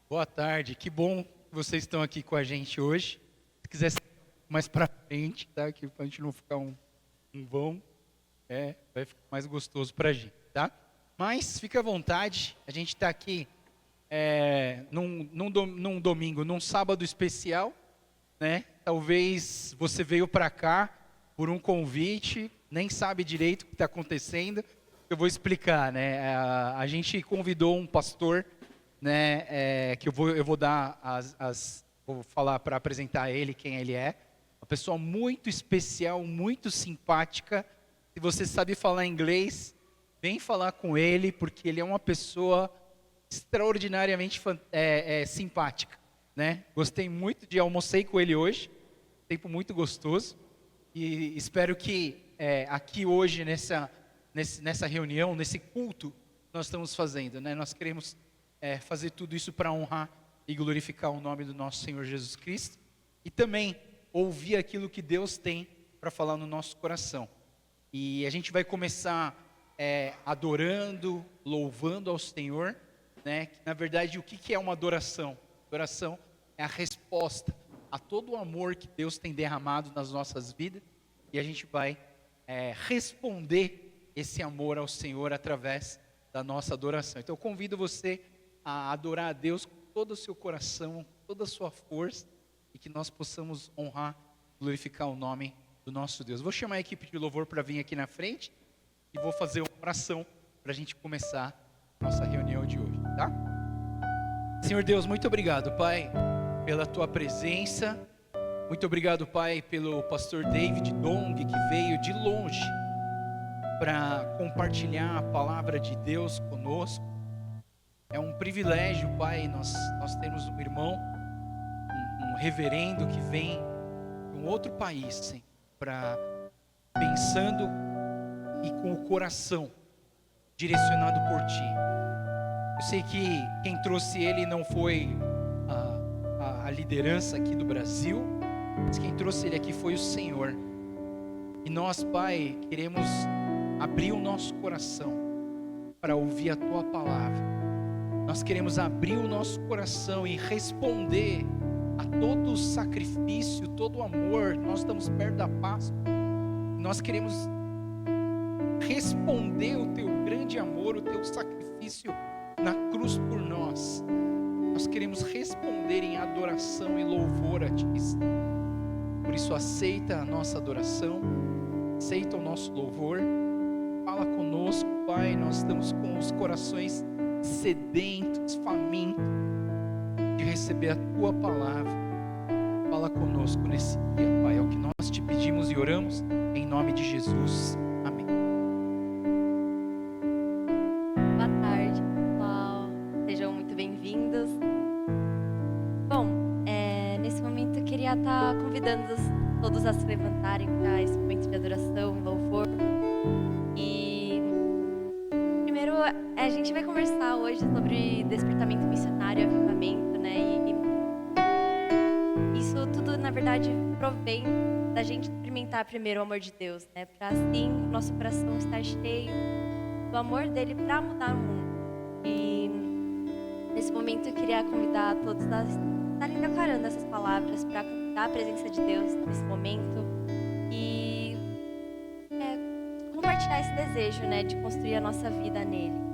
Boa tarde, que bom que vocês estão aqui com a gente hoje. Se quiser ser mais para frente, tá? Que a gente não ficar um vão, vai ficar mais gostoso para a gente, tá? Mas fica à vontade, a gente está aqui num domingo, num sábado especial, né? Talvez você veio para cá por um convite, nem sabe direito o que está acontecendo. Eu vou explicar, né? A gente convidou um pastor, né? Que eu vou dar vou falar para apresentar ele, quem ele é. Uma pessoa muito especial, muito simpática. Se você sabe falar inglês, vem falar com ele, porque ele é uma pessoa extraordinariamente simpática, né? Gostei muito de almocei com ele hoje, tempo muito gostoso. E espero que aqui hoje nessa reunião, nesse culto que nós estamos fazendo, né? Nós queremos fazer tudo isso para honrar e glorificar o nome do nosso Senhor Jesus Cristo e também ouvir aquilo que Deus tem para falar no nosso coração. E a gente vai começar adorando, louvando ao Senhor, né? Que, na verdade, o que é uma adoração? Adoração é a resposta a todo o amor que Deus tem derramado nas nossas vidas, e a gente vai responder esse amor ao Senhor através da nossa adoração. Então eu convido você a adorar a Deus com todo o seu coração, toda a sua força, e que nós possamos honrar, glorificar o nome do nosso Deus. Vou chamar a equipe de louvor para vir aqui na frente, e vou fazer uma oração para a gente começar a nossa reunião de hoje, tá? Senhor Deus, muito obrigado, Pai, pela Tua presença. Muito obrigado, Pai, pelo pastor David Dong, que veio de longe para compartilhar a palavra de Deus conosco. É um privilégio, Pai, nós temos um irmão, um reverendo que vem de um outro país, Senhor, pensando e com o coração direcionado por Ti. Eu sei que quem trouxe ele não foi a liderança aqui do Brasil, mas quem trouxe ele aqui foi o Senhor. E nós, Pai, queremos abrir o nosso coração para ouvir a Tua palavra. Nós queremos abrir o nosso coração e responder a todo o sacrifício, todo o amor. Nós estamos perto da Páscoa. Nós queremos responder o Teu grande amor, o Teu sacrifício na cruz por nós. Nós queremos responder em adoração e louvor a Ti. Por isso aceita a nossa adoração, aceita o nosso louvor. Fala conosco, Pai. Nós estamos com os corações sedentos, famintos de receber a Tua palavra. Fala conosco nesse dia, Pai. É o que nós Te pedimos e oramos em nome de Jesus. Amém. Boa tarde, pessoal. Sejam muito bem-vindos. Bom, nesse momento eu queria estar convidando todos a se levantarem para esse momento de adoração e louvor. E primeiro a gente vai conversar hoje sobre despertamento missionário e avivamento, né? E isso tudo, na verdade, provém da gente experimentar primeiro o amor de Deus, né? Para assim o nosso coração estar cheio do amor dele para mudar o mundo. E nesse momento eu queria convidar todos a estarem declarando essas palavras para convidar a presença de Deus nesse momento e compartilhar esse desejo, né, de construir a nossa vida nele.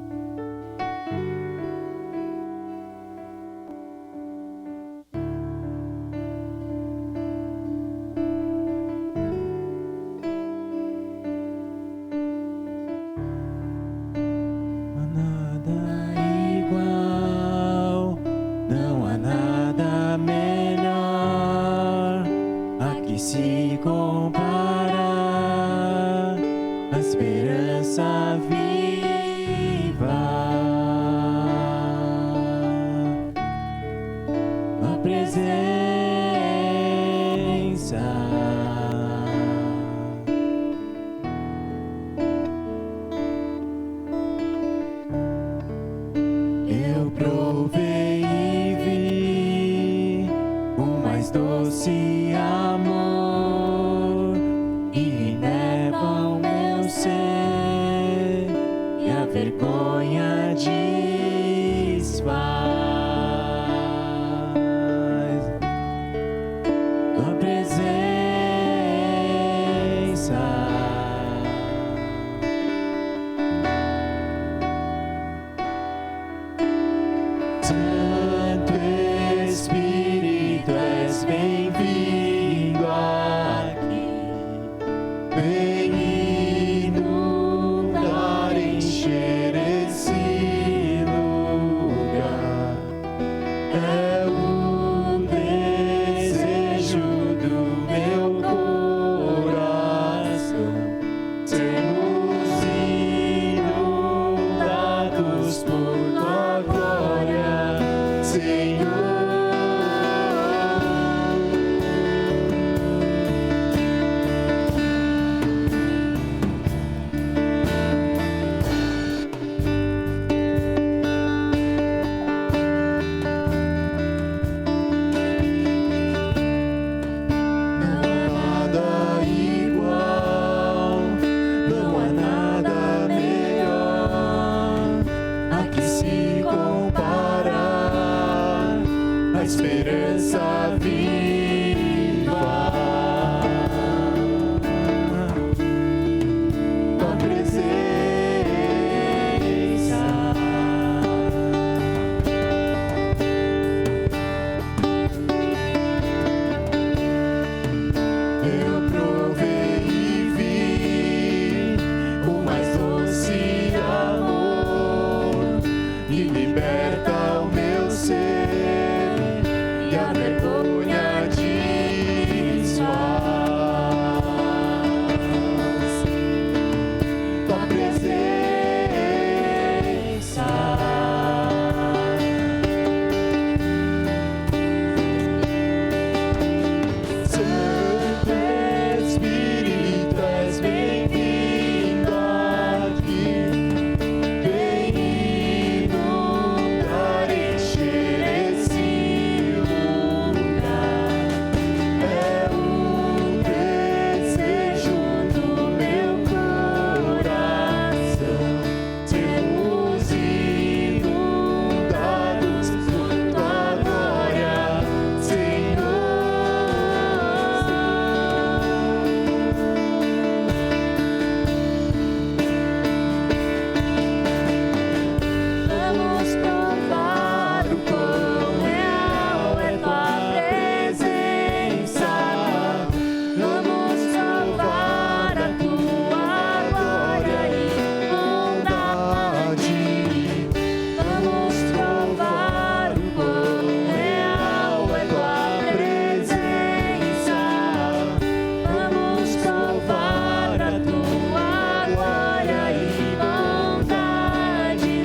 Vergonha desfaz. liberta o meu ser e a vergonha desfaz. Tua presença, Santo Espírito, és bem-vindo aqui. Vem inundar, encher esse lugar. É o desejo do meu coração. Sermos inundados por tua glória, Senhor. Vamos provar o quão real é tua presença. Vamos provar a tua glória e bondade. Vamos provar o quão real é tua presença. Vamos provar a tua glória e bondade,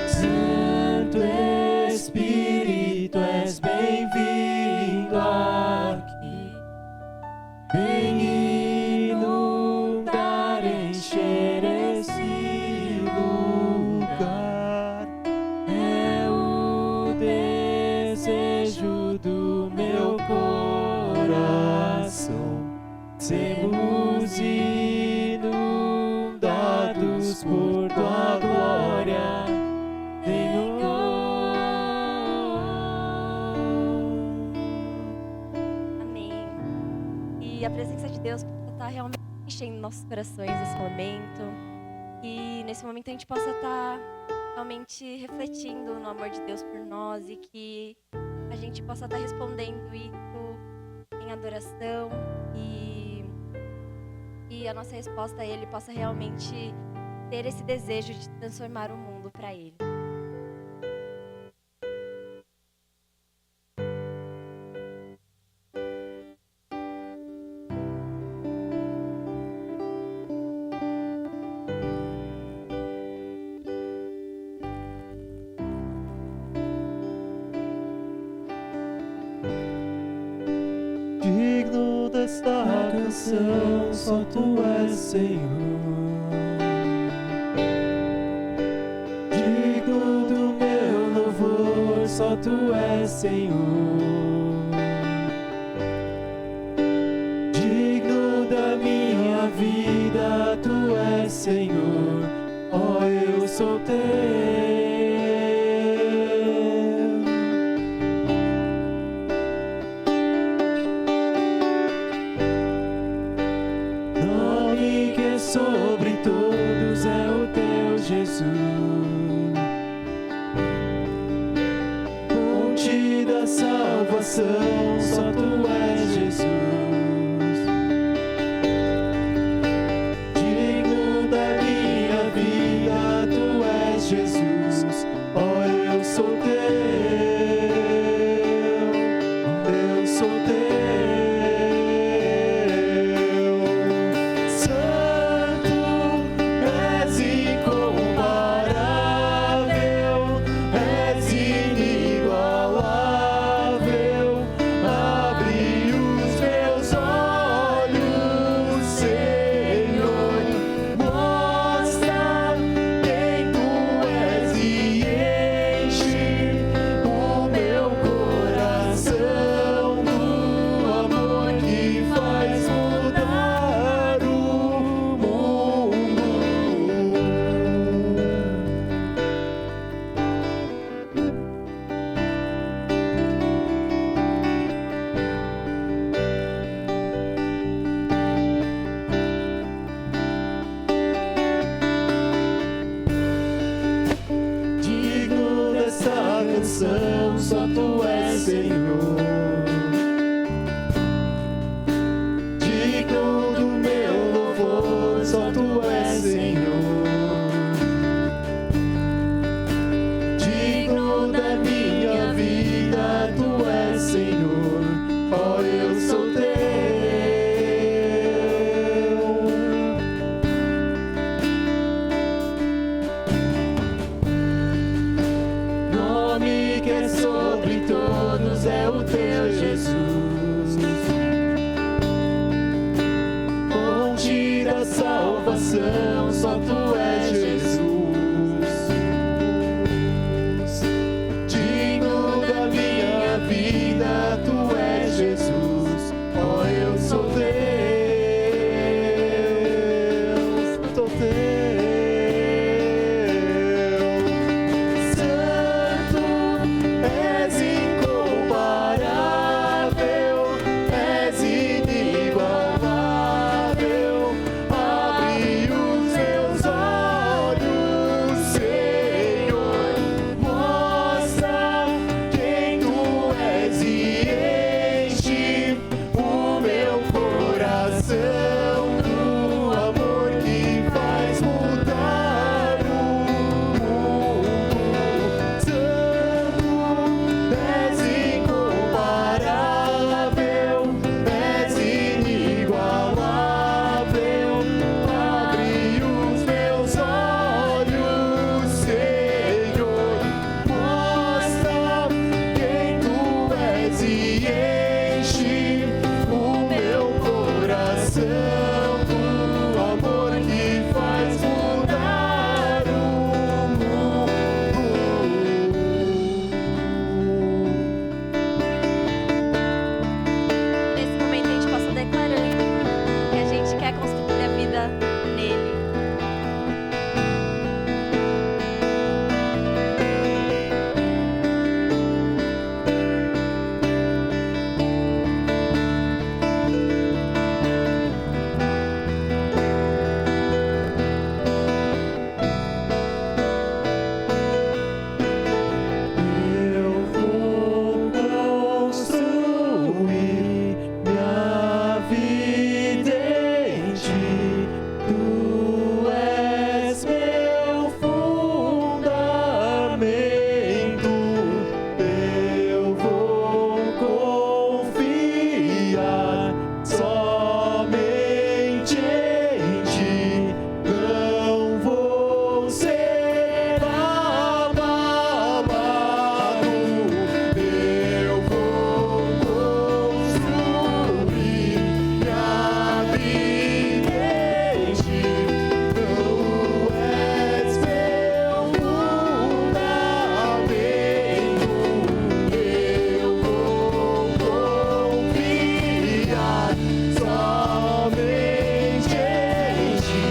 Santo Espírito, és bem-vindo aqui. Vem inundar, encher esse lugar. É o desejo do meu coração. Sermos inundados por tua glória, Senhor. Amém. E a presença de Deus está realmente enchendo nossos corações nesse momento. E nesse momento a gente possa estar realmente refletindo no amor de Deus por nós e que a gente possa estar respondendo isso em adoração e a nossa resposta a Ele possa realmente ter esse desejo de transformar o mundo para Ele. Digno desta canção, só tu és Senhor. Digno do meu louvor, só tu és Senhor. Digno da minha vida, tu és Senhor. Ó, eu sou teu. Nome que é sobre todos é o teu Jesus. Fonte da salvação, só tu és Jesus. Digno da minha vida, tu és Jesus. Ó, eu sou teu. Eu sou teu. Santo, és incomparável, és inigualável. Abre os meus olhos, Senhor. Mostra quem tu és e enche o meu coração do amor que faz mudar o mundo. Digno dessa canção, só tu és Senhor. Digno salvação, só tu és Jesus. Digno da minha vida, tu és Jesus. Oh, eu sou Deus, sou teu. Santo, és incomparável, és inigualável. Abre os meus olhos, Senhor, mostra quem tu és e enche o meu coração do amor que faz mudar o mundo. Santo, és incomparável, és inigualável. Abre os meus olhos, Senhor, mostra quem tu és e enche o meu coração do amor que faz mudar o mundo. Nesse momento a gente possa declarando que a gente quer construir a vida nele. Eu vou construir minha vida em ti. Tu és meu fundamento. Eu vou confiar somente em ti. Não vou ser abalado. Eu vou construir minha vida em ti. Tu és meu fundamento. Eu vou confiar somente em ti.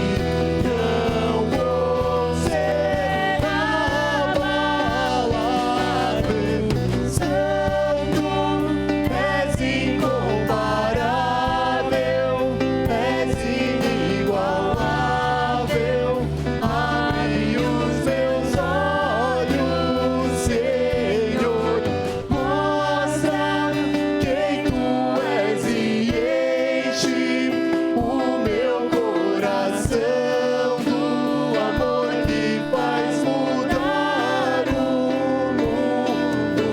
Não vou ser abalado. Santo, és incomparável, és inigualável. Abre os meus olhos, Senhor, mostra quem tu és e enche o meu coração do amor que faz mudar o mundo.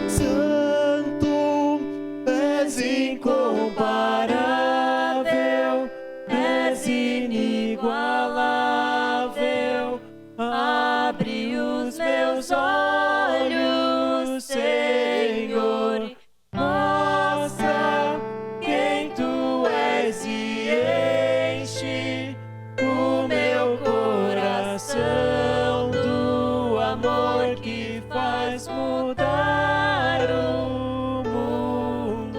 Santo, és incomparável, és inigualável. Abre os meus olhos, Senhor, mostra quem tu és e enche o meu coração do amor que faz mudar o mundo.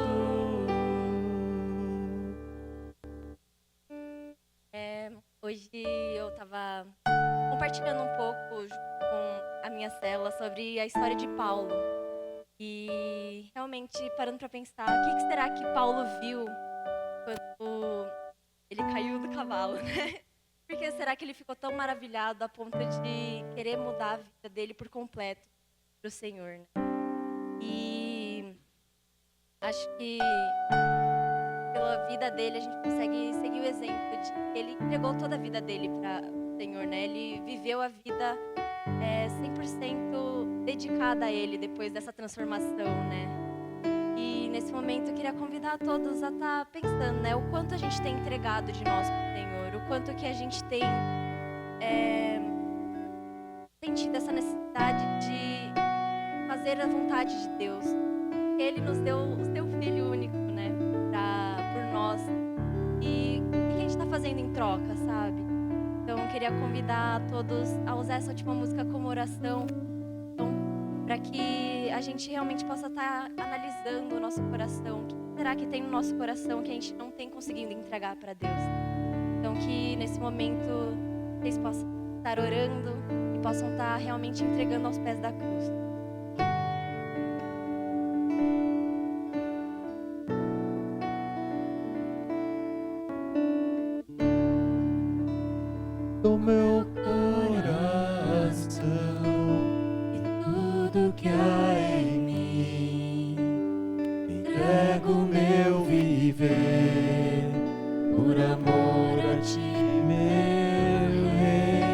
Hoje eu tava compartilhando um pouco com a minha célula sobre a história de Paulo. E realmente parando para pensar, o que será que Paulo viu quando ele caiu do cavalo, né? Por que será que ele ficou tão maravilhado a ponto de querer mudar a vida dele por completo para o Senhor, né? E acho que pela vida dele a gente consegue seguir o exemplo de que ele entregou toda a vida dele para o Senhor, né? Ele viveu a vida 100% dedicada a Ele depois dessa transformação, né? E nesse momento eu queria convidar todos a estar pensando, né? O quanto a gente tem entregado de nós para o Senhor, o quanto que a gente tem sentido essa necessidade de fazer a vontade de Deus. Ele nos deu o seu Filho único, né? Por nós. E o que a gente está fazendo em troca, sabe? queria convidar todos a usar essa última música como oração, para que a gente realmente possa estar analisando o nosso coração. O que será que tem no nosso coração que a gente não tem conseguido entregar para Deus? Então, que nesse momento vocês possam estar orando e possam estar realmente entregando aos pés da cruz. Do meu coração e tudo que há em mim, entrego meu viver por amor a ti, meu Rei.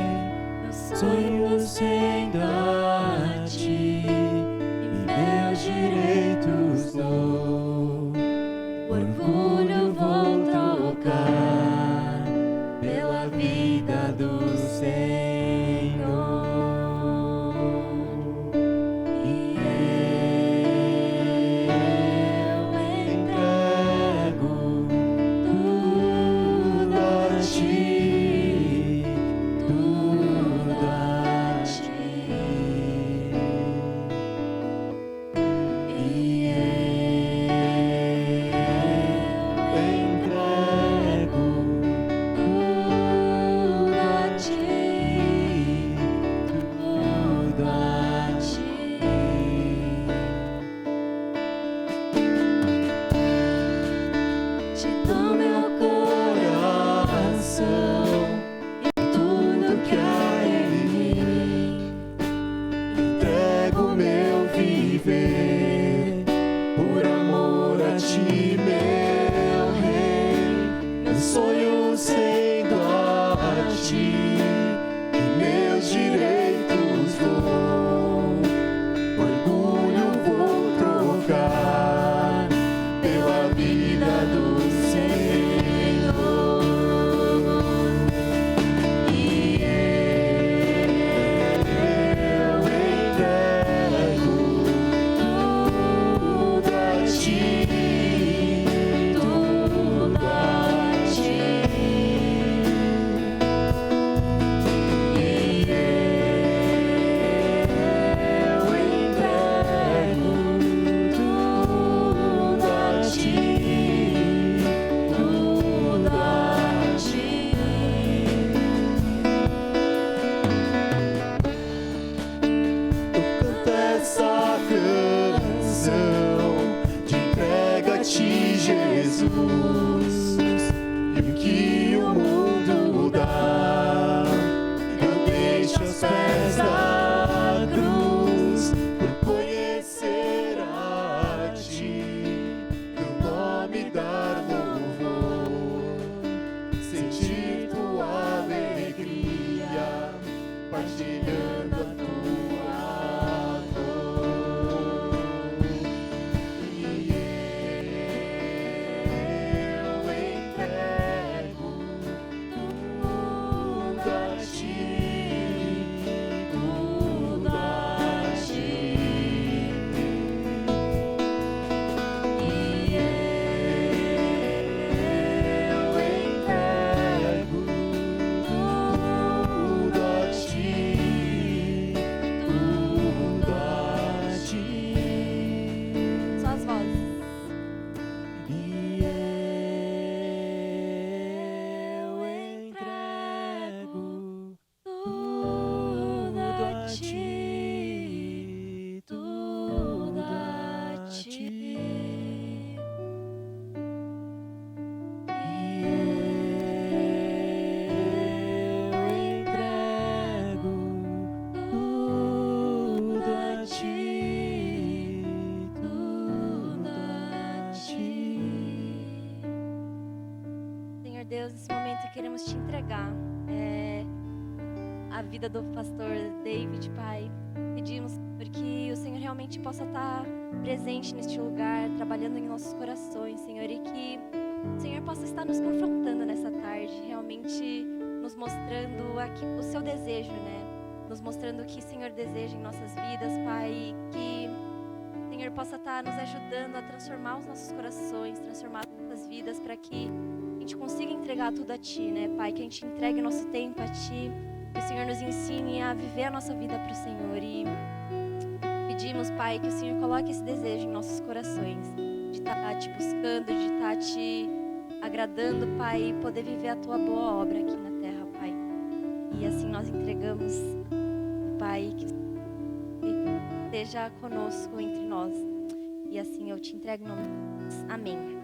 Sonhos sendo a ti e meus direitos dou. Orgulho vou trocar pela vida do Senhor. E eu entrego tudo a ti, tudo a ti. E eu entrego tudo a ti, tudo a ti. Te dou meu coração e tudo que há em mim, entrego meu viver por amor a ti, meu Rei. Meus sonhos sendo a ti e meus direitos dou. Orgulho vou trocar pela vida do Senhor. E eu entrego tudo a ti, tudo a ti. E eu entrego tudo a ti, tudo a ti. Eu canto essa canção de entrega a ti, Jesus, e o que o mundo dá eu deixo aos pés da cruz, por conhecer a ti, teu nome dar louvor, sentir tua alegria, partilhando a tua dor. E eu entrego tudo a ti, tudo a ti. E eu entrego tudo a ti, tudo a ti. Só as vozes. E eu entrego tudo a ti, tudo a ti. E eu entrego tudo a ti, tudo a ti. Senhor Deus, nesse momento queremos te entregar a vida do pastor David, Pai. Pedimos porque o Senhor realmente possa estar presente neste lugar, trabalhando em nossos corações, Senhor, e que o Senhor possa estar nos confrontando nessa tarde, realmente nos mostrando o seu desejo, né? Nos mostrando o que o Senhor deseja em nossas vidas, Pai, e que o Senhor possa estar nos ajudando a transformar os nossos corações, transformar as nossas vidas, para que gente consiga entregar tudo a Ti, né, Pai? Que a gente entregue nosso tempo a Ti, que o Senhor nos ensine a viver a nossa vida para o Senhor. E pedimos, Pai, que o Senhor coloque esse desejo em nossos corações, de estar Te buscando, de estar Te agradando, Pai, e poder viver a Tua boa obra aqui na terra, Pai. E assim nós entregamos, Pai, que esteja conosco entre nós. E assim eu Te entrego em nome de Jesus. Amém.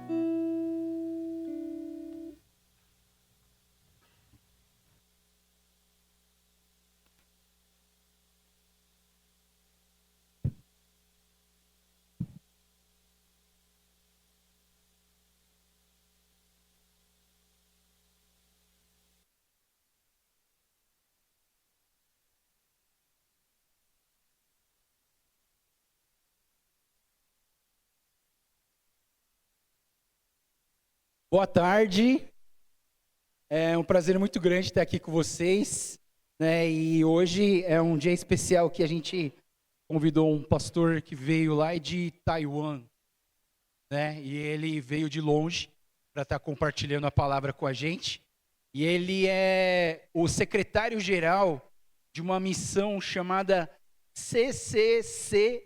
Boa tarde, é um prazer muito grande estar aqui com vocês, né? E hoje é um dia especial que a gente convidou um pastor que veio lá de Taiwan, né? E ele veio de longe para estar compartilhando a palavra com a gente. E ele é o secretário-geral de uma missão chamada CCCOWE,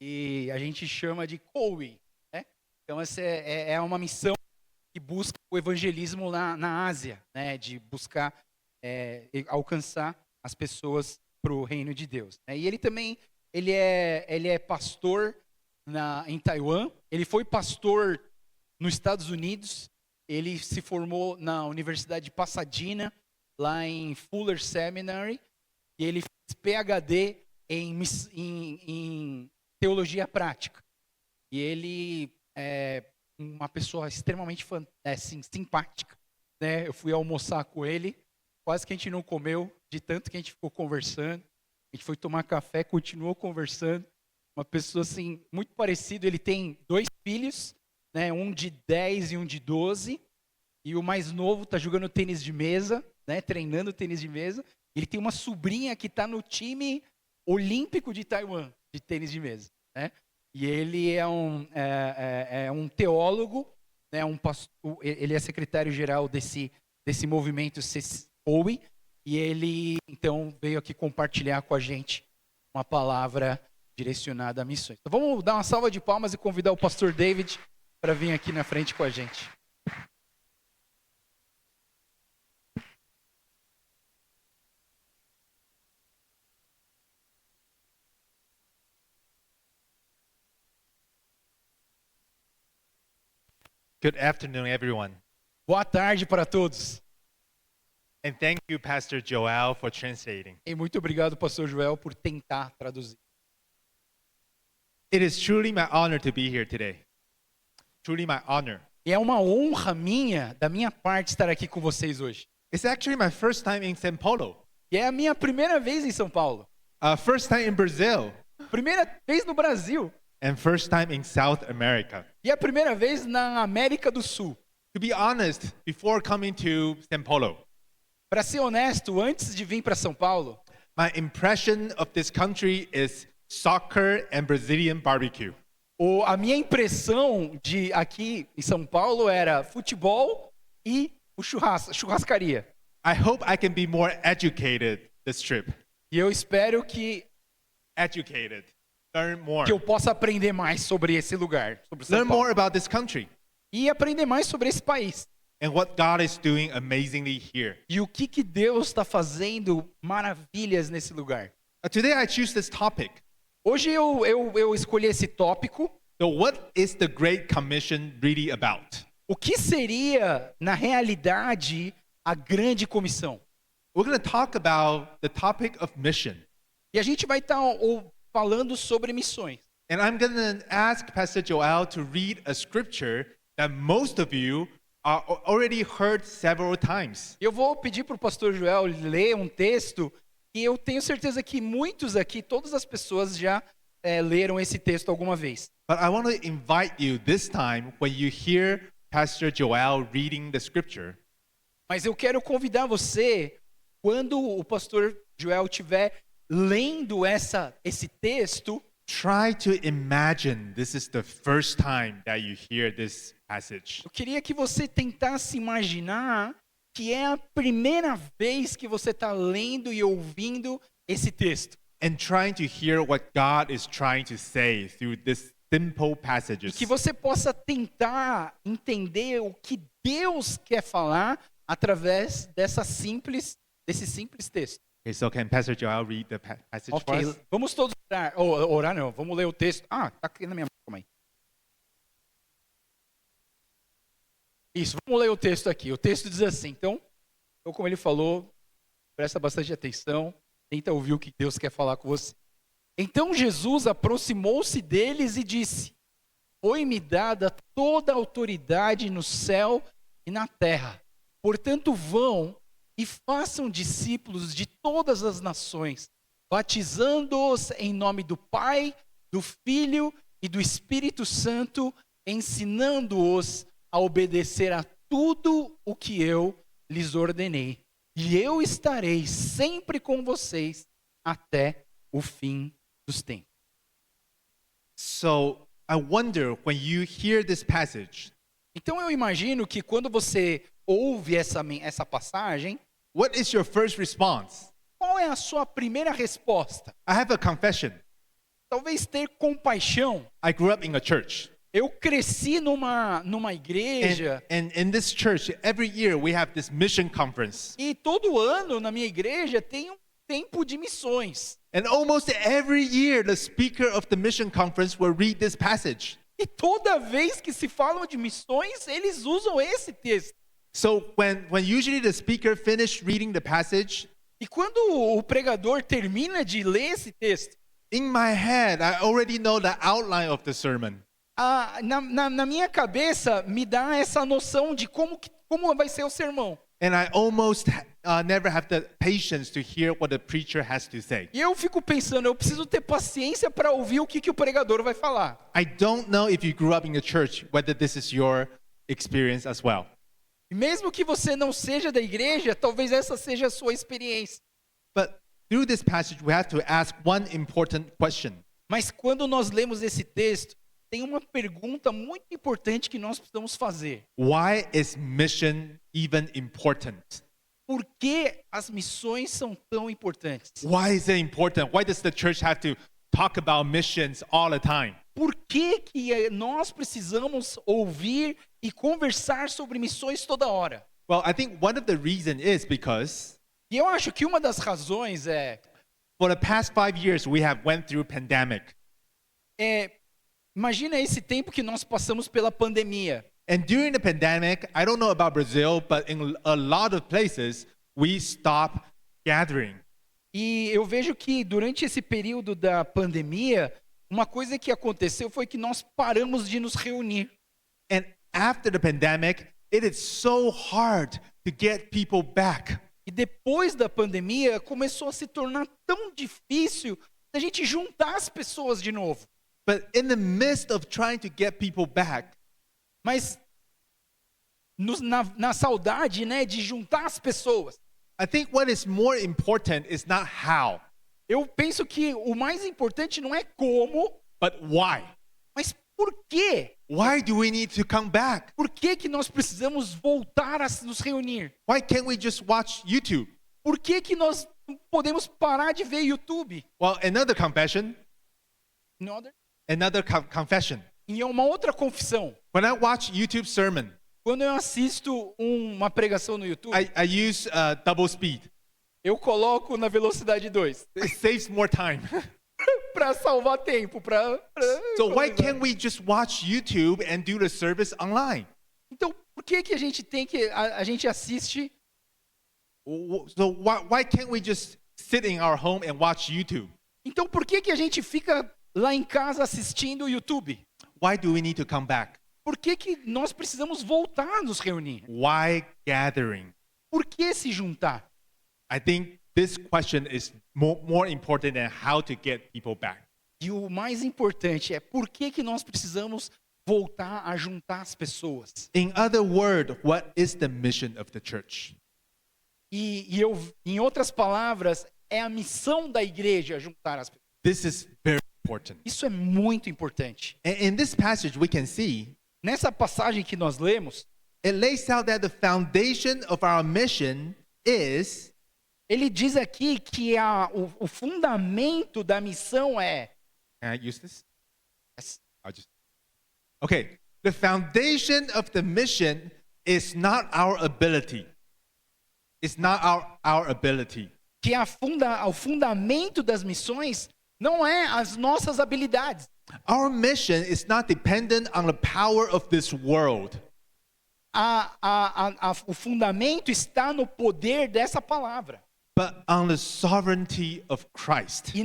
e a gente chama de COWE. Então, essa é uma missão que busca o evangelismo na Ásia, né? De buscar alcançar as pessoas para o reino de Deus. E ele também ele é pastor em Taiwan. Ele foi pastor nos Estados Unidos. Ele se formou na Universidade de Pasadena, lá em Fuller Seminary. E ele fez PhD em teologia prática. E ele é uma pessoa extremamente simpática, né? Eu fui almoçar com ele, quase que a gente não comeu, de tanto que a gente ficou conversando. A gente foi tomar café, continuou conversando. Uma pessoa assim, muito parecida. Ele tem 2 filhos, né? Um de 10 e um de 12. E o mais novo está jogando tênis de mesa, né? Treinando tênis de mesa. Ele tem uma sobrinha que está no time olímpico de Taiwan, de tênis de mesa, né? E ele é um teólogo, né, ele é secretário-geral desse movimento CCCOWE, e ele, então, veio aqui compartilhar com a gente uma palavra direcionada a missões. Então, vamos dar uma salva de palmas e convidar o pastor David para vir aqui na frente com a gente. Good afternoon, everyone. Boa tarde para todos. And thank you, Pastor Joel, for translating. E muito obrigado, pastor Joel, por tentar traduzir. It is truly my honor to be here today. Truly my honor. E é uma honra da minha parte, estar aqui com vocês hoje. It's actually my first time in São Paulo. E é a minha primeira vez em São Paulo. First time in Brazil. Primeira vez no Brasil. And first time in South America. E a primeira vez na América do Sul. To be honest, before coming to São Paulo, Para ser honesto, antes de vir para São Paulo, my impression of this country is soccer and Brazilian barbecue. a minha impressão de aqui em São Paulo era futebol e o churrascaria. I hope I can be more educated this trip. E eu espero que Educated. Learn more. eu possa aprender mais sobre esse lugar, sobre São Learn Paulo. more about this country E aprender mais sobre esse país. and what God is doing amazingly here. E o que Deus está fazendo maravilhas nesse lugar. Today I choose this topic. Hoje eu escolhi esse tópico. So what is the Great Commission really about? O que seria, na realidade, a grande comissão? We're going to talk about the topic of mission. E a gente vai estar falando sobre missões. And I'm going to ask Pastor Joel to read a scripture that most of you already heard several times. Eu vou pedir para o pastor Joel ler um texto que eu tenho certeza que muitos aqui, todas as pessoas já leram esse texto alguma vez. But I want to invite you this time when you hear Pastor Joel reading the scripture, Mas eu quero convidar você, quando o pastor Joel estiver lendo esse texto, try to imagine this is the first time that you hear this passage. Eu queria que você tentasse imaginar que é a primeira vez que você está lendo e ouvindo esse texto. And trying to hear what God is trying to say through these simple E passages. que você possa tentar entender o que Deus quer falar através desse simples texto. Okay, so can Pastor Joel read the passage for Ok, us? vamos todos orar. Orar não, vamos ler o texto. Ah, tá aqui na minha mão, calma aí. Isso, vamos ler o texto aqui. O texto diz assim, então como ele falou, presta bastante atenção, tenta ouvir o que Deus quer falar com você. Então Jesus aproximou-se deles e disse: Foi-me dada toda a autoridade no céu e na terra. Portanto, vão e façam discípulos de todas as nações, batizando-os em nome do Pai, do Filho e do Espírito Santo, ensinando-os a obedecer a tudo o que eu lhes ordenei. E eu estarei sempre com vocês até o fim dos tempos. So I wonder when you hear this passage, Então eu imagino que quando você ouve essa passagem, what is your first response? qual é a sua primeira resposta? I have a confession. Talvez ter compaixão. I grew up in a church. Eu cresci numa igreja And in this church, every year we have this mission conference. e todo ano na minha igreja tem um tempo de missões. And almost every year, the speaker of the mission conference will read this passage. E toda vez que se falam de missões, eles usam esse texto. So when usually the speaker finished reading the passage, E quando o pregador termina de ler esse texto, in my head, I already know the outline of the sermon. na minha cabeça me dá essa noção de como vai ser o sermão. And I almost never have the patience to hear what the preacher has to say. E eu fico pensando, eu preciso ter paciência para ouvir o que o pregador vai falar. I don't know if you grew up in a church, whether this is your experience as well. E mesmo que você não seja da igreja, talvez essa seja a sua experiência. But through this passage, we have to ask one important question. Mas quando nós lemos esse texto, tem uma pergunta muito importante que nós precisamos fazer. Why is mission even important? Por que as missões são tão importantes? Why is it important? Why does the church have to talk about missions all the time? Por que nós precisamos ouvir e conversar sobre missões toda hora? Well, I think one of the reasons is because E eu acho que uma das razões for the past 5 years, we have went through pandemic. Imagina esse tempo que nós passamos pela pandemia. And during the pandemic, I don't know about Brazil, but in a lot of places, we stopped gathering. E eu vejo que durante esse período da pandemia, uma coisa que aconteceu foi que nós paramos de nos reunir. And after the pandemic, it is so hard to get people back. E depois da pandemia, começou a se tornar tão difícil a gente juntar as pessoas de novo. But in the midst of trying to get people back, Mas na saudade, né, de juntar as pessoas, I think what is more important is not how, eu penso que o mais importante não é como, but why. mas por quê? Why do we need to come back? Por que nós precisamos voltar a nos reunir? Why can't we just watch YouTube? Por que nós não podemos parar de ver YouTube? Well, another confession, confession. E uma outra confissão. When I watch YouTube sermon, Quando eu assisto uma pregação no YouTube, I use double speed. eu coloco na velocidade 2 It saves more time. para salvar tempo, So why can't we just watch YouTube and do the service online? Então, por que a gente tem que a gente assiste? So why can't we just sit in our home and watch YouTube? Então, por que a gente fica lá em casa assistindo o YouTube? Why do we need to come back? Por que nós precisamos voltar a nos reunir? Why gathering? Por que se juntar? I think this question is more important than how to get people back. E o mais importante é por que nós precisamos voltar a juntar as pessoas? In other words, what is the mission of the church? Em outras palavras, é a missão da igreja juntar as pessoas. This is very important. Isso é muito importante. And in this passage, we can see Nessa passagem que nós lemos, it lays out that the foundation of our mission is ele diz aqui que o fundamento da missão é. can I use this? Yes. I'll just. Okay. The foundation of the mission is not our ability. It's not our ability. Que o fundamento das missões não é as nossas habilidades. Our mission is not dependent on the power of this world. O fundamento está no poder dessa palavra. But on the sovereignty of Christ. E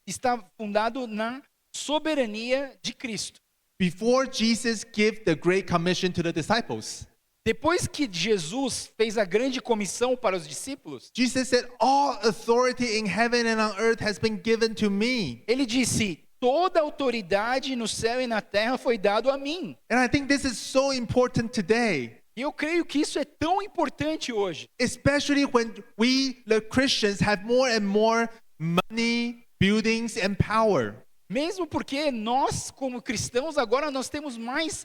está fundado na soberania de Cristo. Before Jesus gave the Great Commission to the disciples, Depois que Jesus fez a grande comissão para os discípulos, Jesus said, all authority in heaven and on earth has been given to me. ele disse: toda autoridade no céu e na terra foi dado a mim. And I think this is so important today, E eu creio que isso é tão importante hoje, especially when we, the Christians, have more and more money, buildings, and power. mesmo porque nós, como cristãos, agora nós temos mais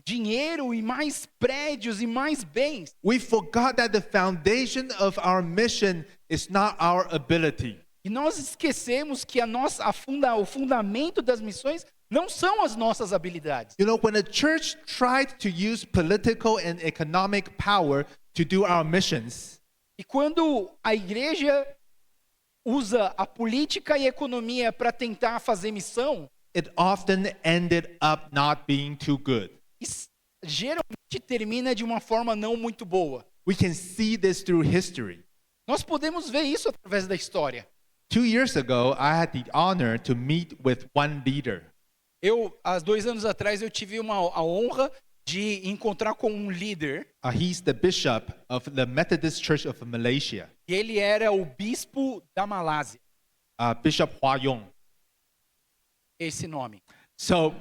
dinheiro e mais prédios e mais bens. We forgot that the foundation of our mission is not our ability. E nós esquecemos que o fundamento das missões não são as nossas habilidades. You know, when the church tried to use political and economic power to do our missions, E quando a igreja usa a política e a economia para tentar fazer missão, it often ended up not being too good. geralmente termina de uma forma não muito boa. We can see this through history. Nós podemos ver isso através da história. 2 years ago, I had the honor to meet with one leader. Há 2 anos atrás, eu tive a honra de encontrar com um líder. He's the bishop of the Methodist Church of Malaysia, E ele era o bispo da Malásia, Bishop Hua Yong. esse nome. So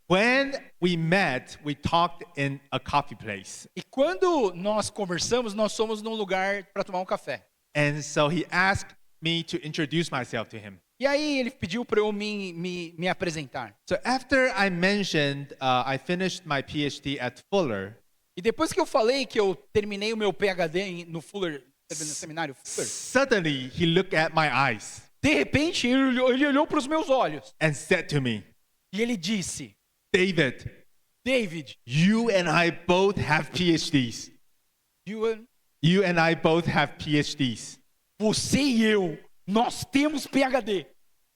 when we met, we talked in a coffee place. E quando nós conversamos, nós fomos num lugar para tomar um café. And so he asked me to introduce myself to him. E aí ele pediu para eu me apresentar. So after I mentioned I finished my PhD at Fuller, E depois que eu falei que eu terminei o meu PhD no seminário Fuller, suddenly he looked at my eyes de repente ele olhou para os meus olhos and said to me, e ele disse: David, David, you and I both have PhDs. You and I both have PhDs. você e eu, nós temos PhD.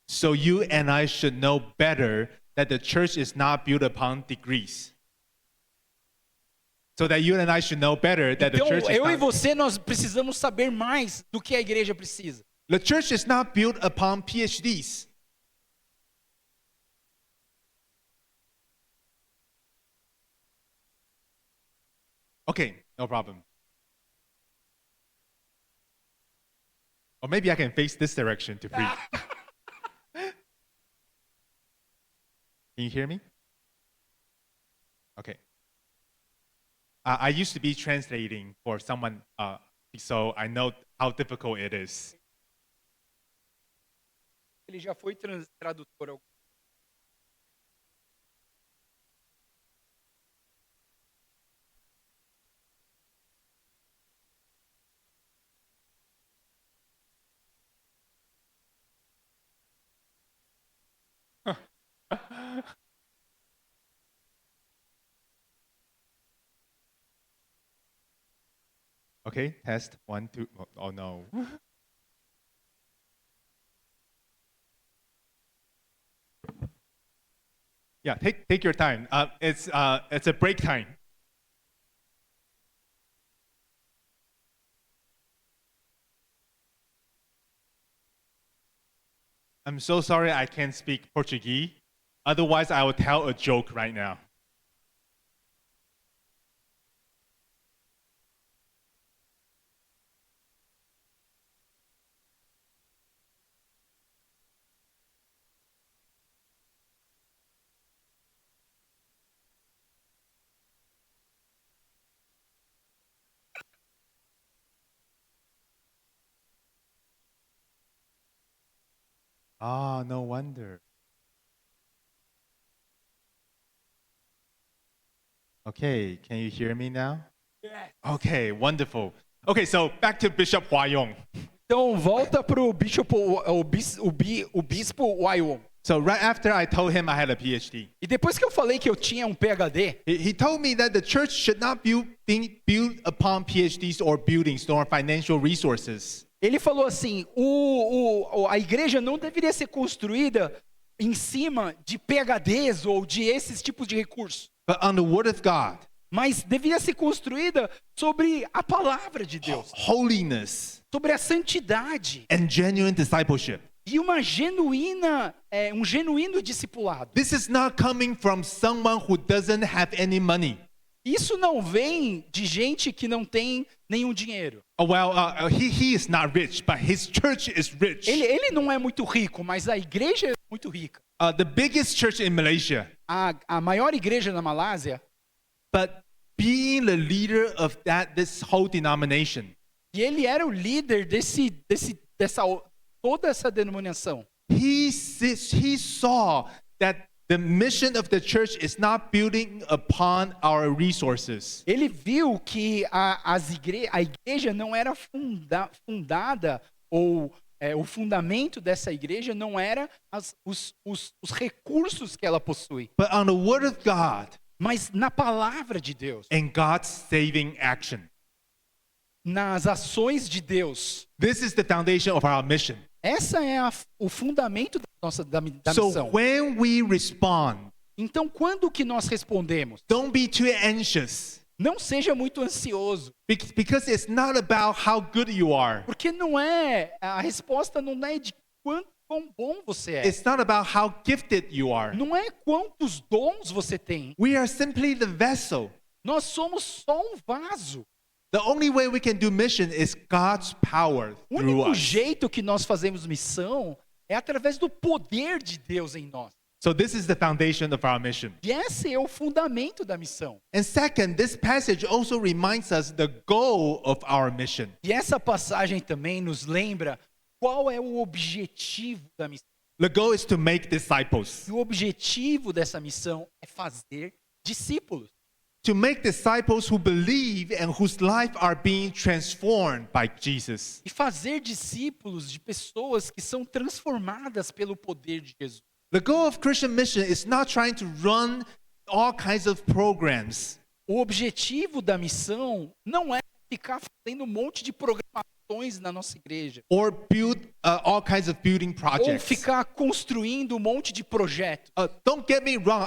So you and I should know better that the church is not built upon degrees. So that you and I should know better that the Então, church is eu e not, você, nós precisamos saber mais do que a igreja precisa. the church is not built upon PhDs. Okay, no problem. Or maybe I can face this direction to preach. Can you hear me? Okay. I used to be translating for someone, so I know how difficult it is. Ele já foi tradutor. Okay, test 1, 2. Oh no. Yeah, take your time. It's a break time. I'm so sorry I can't speak Portuguese. Otherwise, I will tell a joke right now. Ah, no wonder. Okay, can you hear me now? Yes. Okay, wonderful. Okay, so back to Bishop Hua Yong. Então volta para o bispo Waiwon. So right after I told him I had a PhD, E depois que eu falei que eu tinha um PhD, he told me that the church should not being built upon PhDs or buildings nor financial resources. ele falou assim: a igreja não deveria ser construída em cima de PhDs ou de esses tipos de recursos, But on the Word of God, mas deveria ser construída sobre a palavra de Deus, holiness, sobre a santidade and genuine discipleship. e um genuíno discipulado. This is not coming from someone who doesn't have any money. Isso não vem de gente que não tem nenhum dinheiro. He is not rich, but his church is rich. Ele não é muito rico, mas a igreja é muito rica. The biggest church in Malaysia, A maior igreja na Malásia, but being the leader of this whole denomination, e ele era o líder toda essa denominação. he saw that the mission of the church is not building upon our resources. Ele viu que a igreja não era fundada, ou o fundamento dessa igreja não era os recursos que ela possui, But on the Word of God mas na palavra de Deus, and God's saving action. nas ações de Deus. This is the foundation of our mission. Essa é o fundamento da So missão. when we respond, Então, quando que nós respondemos? don't be too anxious, Não seja muito ansioso, because it's not about how good you are. porque a resposta não é de quão bom você é. It's not about how gifted you are. Não é quantos dons você tem. We are simply the vessel. Nós somos só um vaso. The only way we can do mission is God's power O through único us. jeito que nós fazemos missão é através do poder de Deus em nós. So this is the foundation of our mission. E esse é o fundamento da missão. And second, this passage also reminds us the goal of our mission. E essa passagem também nos lembra qual é o objetivo da missão. The goal is to make disciples. E o objetivo dessa missão é fazer discípulos. To make disciples who believe and whose life are being transformed by Jesus. E fazer discípulos de pessoas que são transformadas pelo poder de Jesus. The goal of Christian mission is not trying to run all kinds of programs O objetivo da missão não é ficar fazendo um monte de programações na nossa igreja, or build all kinds of building ou projects. ficar construindo um monte de projetos. Don't get me wrong.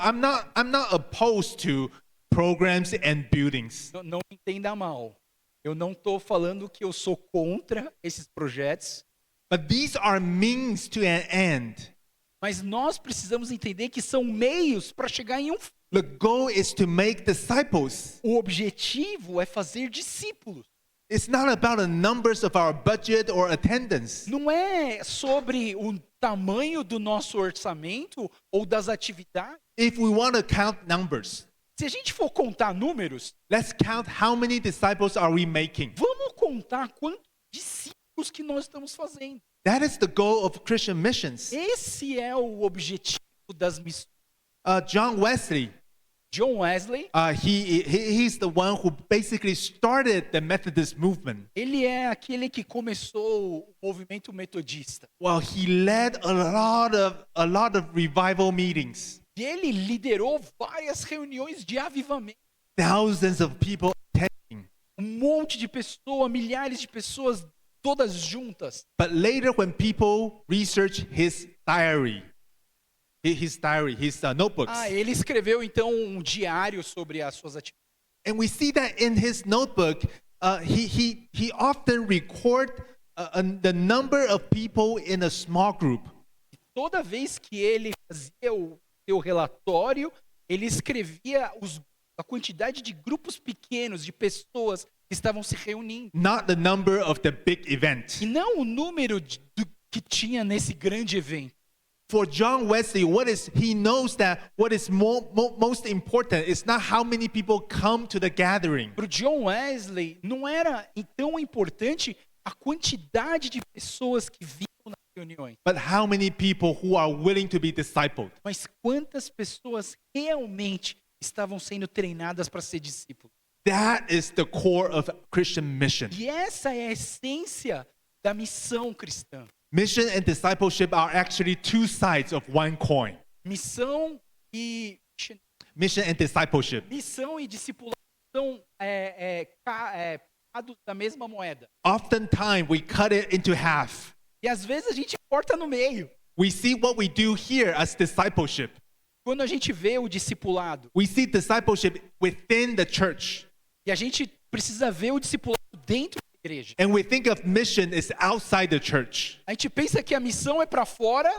I'm not opposed to programs and buildings. Não me entenda mal. Eu não estou falando que eu sou contra esses projetos, But these are means to an end. mas nós precisamos entender que são meios para chegar em um fim. The goal is to make disciples. O objetivo é fazer discípulos. It's not about the numbers of our budget or attendance. Não é sobre o tamanho do nosso orçamento ou das atividades. If we want to count numbers, Se a gente for contar números, let's count how many disciples are we making. vamos contar quantos discípulos que nós estamos fazendo. That is the goal of Christian missions. Esse é o objetivo das missões. John Wesley, John Wesley, he's the one who basically started the Methodist movement. ele é aquele que começou o movimento metodista. Well, he led a lot of revival meetings. E ele liderou várias reuniões de avivamento. Thousands of people attending. Um monte de pessoas, milhares de pessoas, todas juntas. But later, when people research his notebooks, Ele escreveu então um diário sobre as suas atividades. and we see that in his notebook, he often record the number of people in a small group. Toda vez que ele fazia o seu relatório, ele escrevia a quantidade de grupos pequenos de pessoas que estavam se reunindo. Not the number of the big event. E não o número que tinha nesse grande evento. For John Wesley, he knows that what is most important is not how many people come to the gathering, Para o John Wesley, não era tão importante a quantidade de pessoas que vinham nas reuniões. but how many people who are willing to be discipled? Mas quantas pessoas realmente estavam sendo treinadas para ser discípulos? That is the core of Christian mission. E essa é a essência da missão cristã. Mission and discipleship are actually two sides of one coin. Missão e Mission and discipleship. missão e discipulado são lados da mesma moeda. Oftentimes we cut it into half. E às vezes a gente corta no meio. We see what we do here as discipleship. Quando a gente vê o discipulado, We see discipleship within the church. e a gente precisa ver o discipulado dentro da igreja. And we think of mission as outside the church. A gente pensa que a missão é para fora,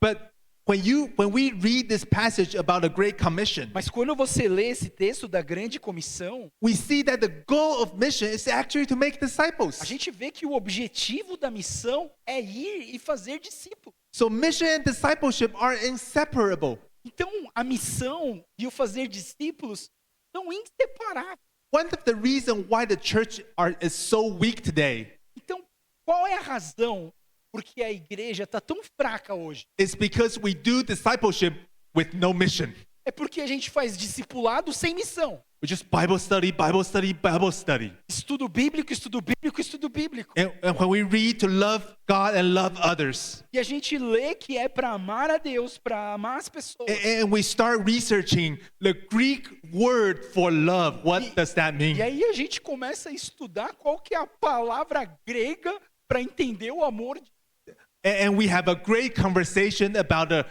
But when we read this passage about the Great Commission, mas quando você lê esse texto da grande comissão, we see that the goal of mission is actually to make disciples. a gente vê que o objetivo da missão é ir e fazer discípulos. So mission and discipleship are inseparable. Então, a missão e o fazer discípulos são inseparáveis. One of the reasons why the church is so weak today Então, qual é a razão por que a igreja está tão fraca hoje? is because we do discipleship with no mission. É porque a gente faz discipulado sem missão. We just Bible study, Bible study, Bible study. Estudo bíblico, estudo bíblico, estudo bíblico. And when we read to love God and love others, E a gente lê que é para amar a Deus, para amar as pessoas. and we start researching the Greek word for love, what does that mean? E aí a gente começa a estudar qual que é a palavra grega para entender o amor de And we have a great conversation about the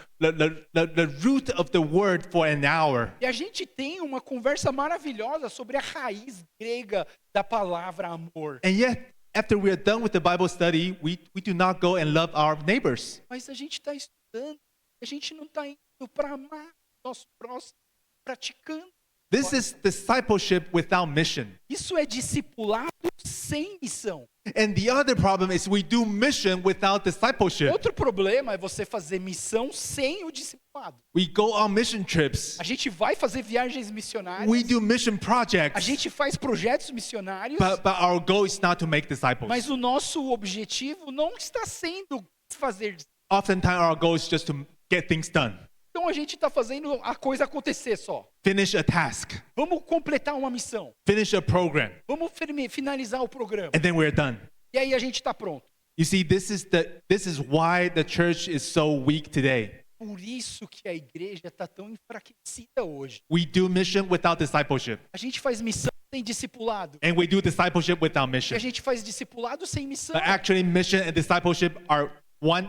root of the word for an hour. E a gente tem uma conversa maravilhosa sobre a raiz grega da palavra amor. And yet, after we are done with the Bible study, we do not go and love our neighbors. Mas a gente está estudando, a gente não está indo para amar nosso próximo, praticando. This is discipleship without mission. Isso é discipulado sem missão. And the other problem is we do mission without discipleship. Outro problema é você fazer missão sem o discipulado. We go on mission trips. A gente vai fazer viagens missionárias, We do mission a projects. gente faz projetos missionários, But our goal is not to make disciples. mas o nosso objetivo não está sendo fazer discípulos. Oftentimes our goal is just to get things done. Então a gente está fazendo a coisa acontecer só. Finish a task. Vamos completar uma missão. Finish a program. Vamos finalizar o programa. And then we're done. E aí a gente está pronto. You see, this is why the church is so weak today. Por isso que a igreja está tão enfraquecida hoje. We do mission without discipleship. A gente faz missão sem discipulado. And we do discipleship without E mission. a gente faz discipulado sem missão. But actually, mission and discipleship are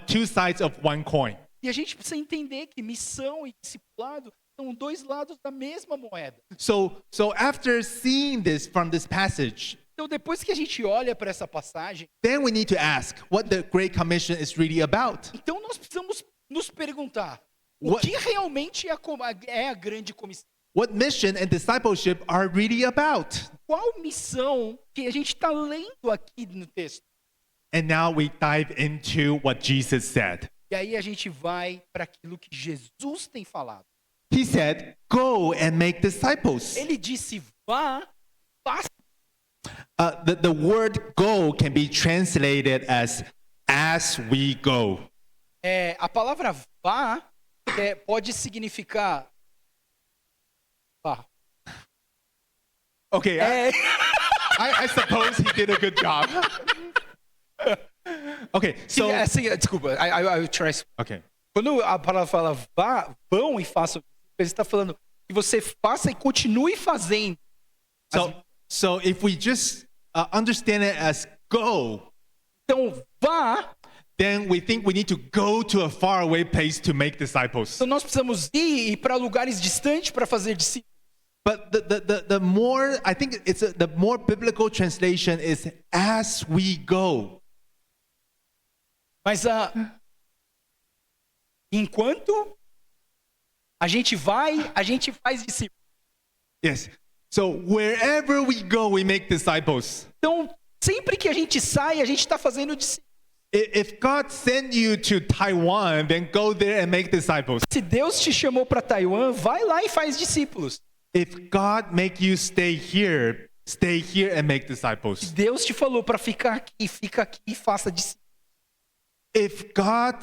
two sides of one coin. E a gente precisa entender que missão e discipulado são dois lados da mesma moeda. So after seeing this from this passage, Então, depois que a gente olha para essa passagem, then we need to ask what the Great Commission is really about. então nós precisamos nos perguntar o What- que realmente é a grande comissão. What mission and discipleship are really about. Qual missão que a gente está lendo aqui no texto? And now we dive into what Jesus said. E aí a gente vai para aquilo que Jesus tem falado. He said, "Go and make disciples." Ele disse, vá, faça. The word "go" can be translated as we go." A palavra vá pode significar... Vá. Okay, I suppose he did a good job. Okay, so Desculpa, I will try. okay. Quando a palavra fala vão e façam, ele está falando que você faça e continue fazendo. So if we just understand it as go, Então, vá. then we think we need to go to a faraway place to make disciples. Então, nós precisamos ir para lugares distantes para fazer discípulos. But the more, I think the more biblical translation is as we go. Mas enquanto a gente vai, a gente faz discípulos. Yes. So wherever we go, we make disciples. Então, sempre que a gente sai, a gente está fazendo discípulos. If God sent you to Taiwan, then go there and make disciples. Se Deus te chamou para Taiwan, vai lá e faz discípulos. If God make you stay here and make disciples. Se Deus te falou para ficar aqui, fica aqui e faça discípulos. if God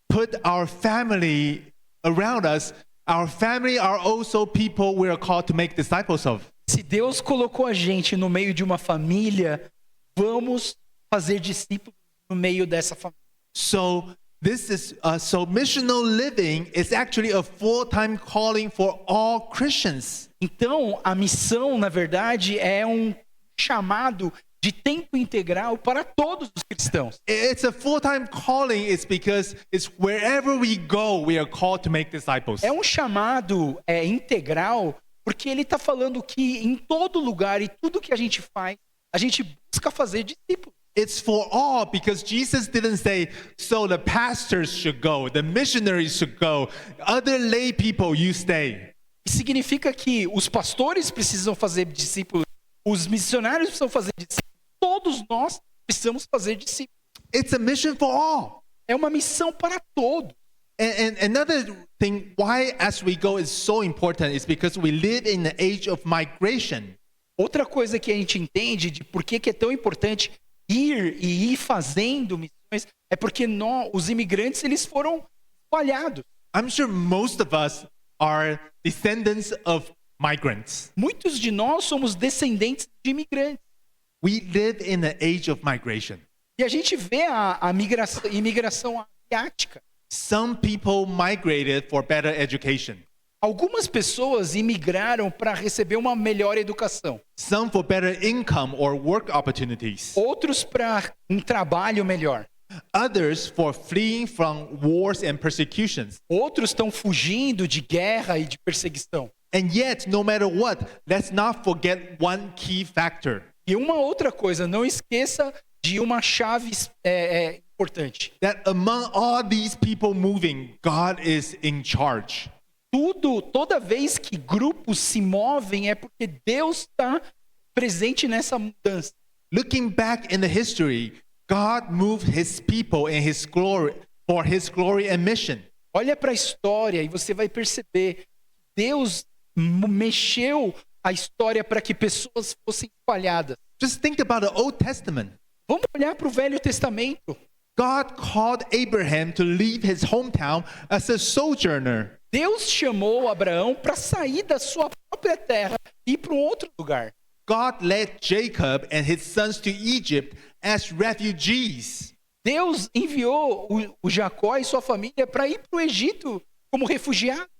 put our family around us, our family are also people we are called to make disciples of. Se Deus colocou a gente no meio de uma família, vamos fazer discípulos no meio dessa família. So this is so missional living is actually a full-time calling for all Christians. Então, a missão, na verdade, é um chamado de tempo integral para todos os cristãos. It's a full-time calling is because it's wherever we go, we are called to make disciples. É um chamado integral, porque ele está falando que em todo lugar e tudo que a gente faz, a gente busca fazer discípulos. It's for all because Jesus didn't say, so the pastors should go, the missionaries should go, other lay people, you stay. E significa que os pastores precisam fazer discípulos, os missionários precisam fazer discípulos, todos nós precisamos fazer discípulos. It's a mission for all. É uma missão para todos. And another thing why as we go is so important is because we live in the age of migration. Outra coisa que a gente entende de por que é tão importante ir fazendo missões é porque os imigrantes eles foram espalhados. I'm sure most of us are descendants of migrants. Muitos de nós somos descendentes de imigrantes. We live in the age of migration. E a gente vê a imigração asiática. Some people migrated for better education. Algumas pessoas imigraram para receber uma melhor educação. Some for better income or work opportunities. Outros para um trabalho melhor. Others for fleeing from wars and persecutions. Outros estão fugindo de guerra e de perseguição. And yet, no matter what, let's not forget one key factor. E uma outra coisa, não esqueça de uma chave importante. That among all these people moving, God is in charge. Toda vez que grupos se movem é porque Deus está presente nessa mudança. Looking back in the history, God moved his people in his glory for his glory and mission. Olha para a história e você vai perceber Deus mexeu a história para que pessoas fossem espalhadas. Just think about the Old Testament. Vamos olhar para o Velho Testamento. God called Abraham to leave his hometown as a sojourner. Deus chamou Abraão para sair da sua própria terra e ir para um outro lugar. God led Jacob and his sons to Egypt as refugees. Deus enviou o Jacó e sua família para ir para o Egito como refugiados.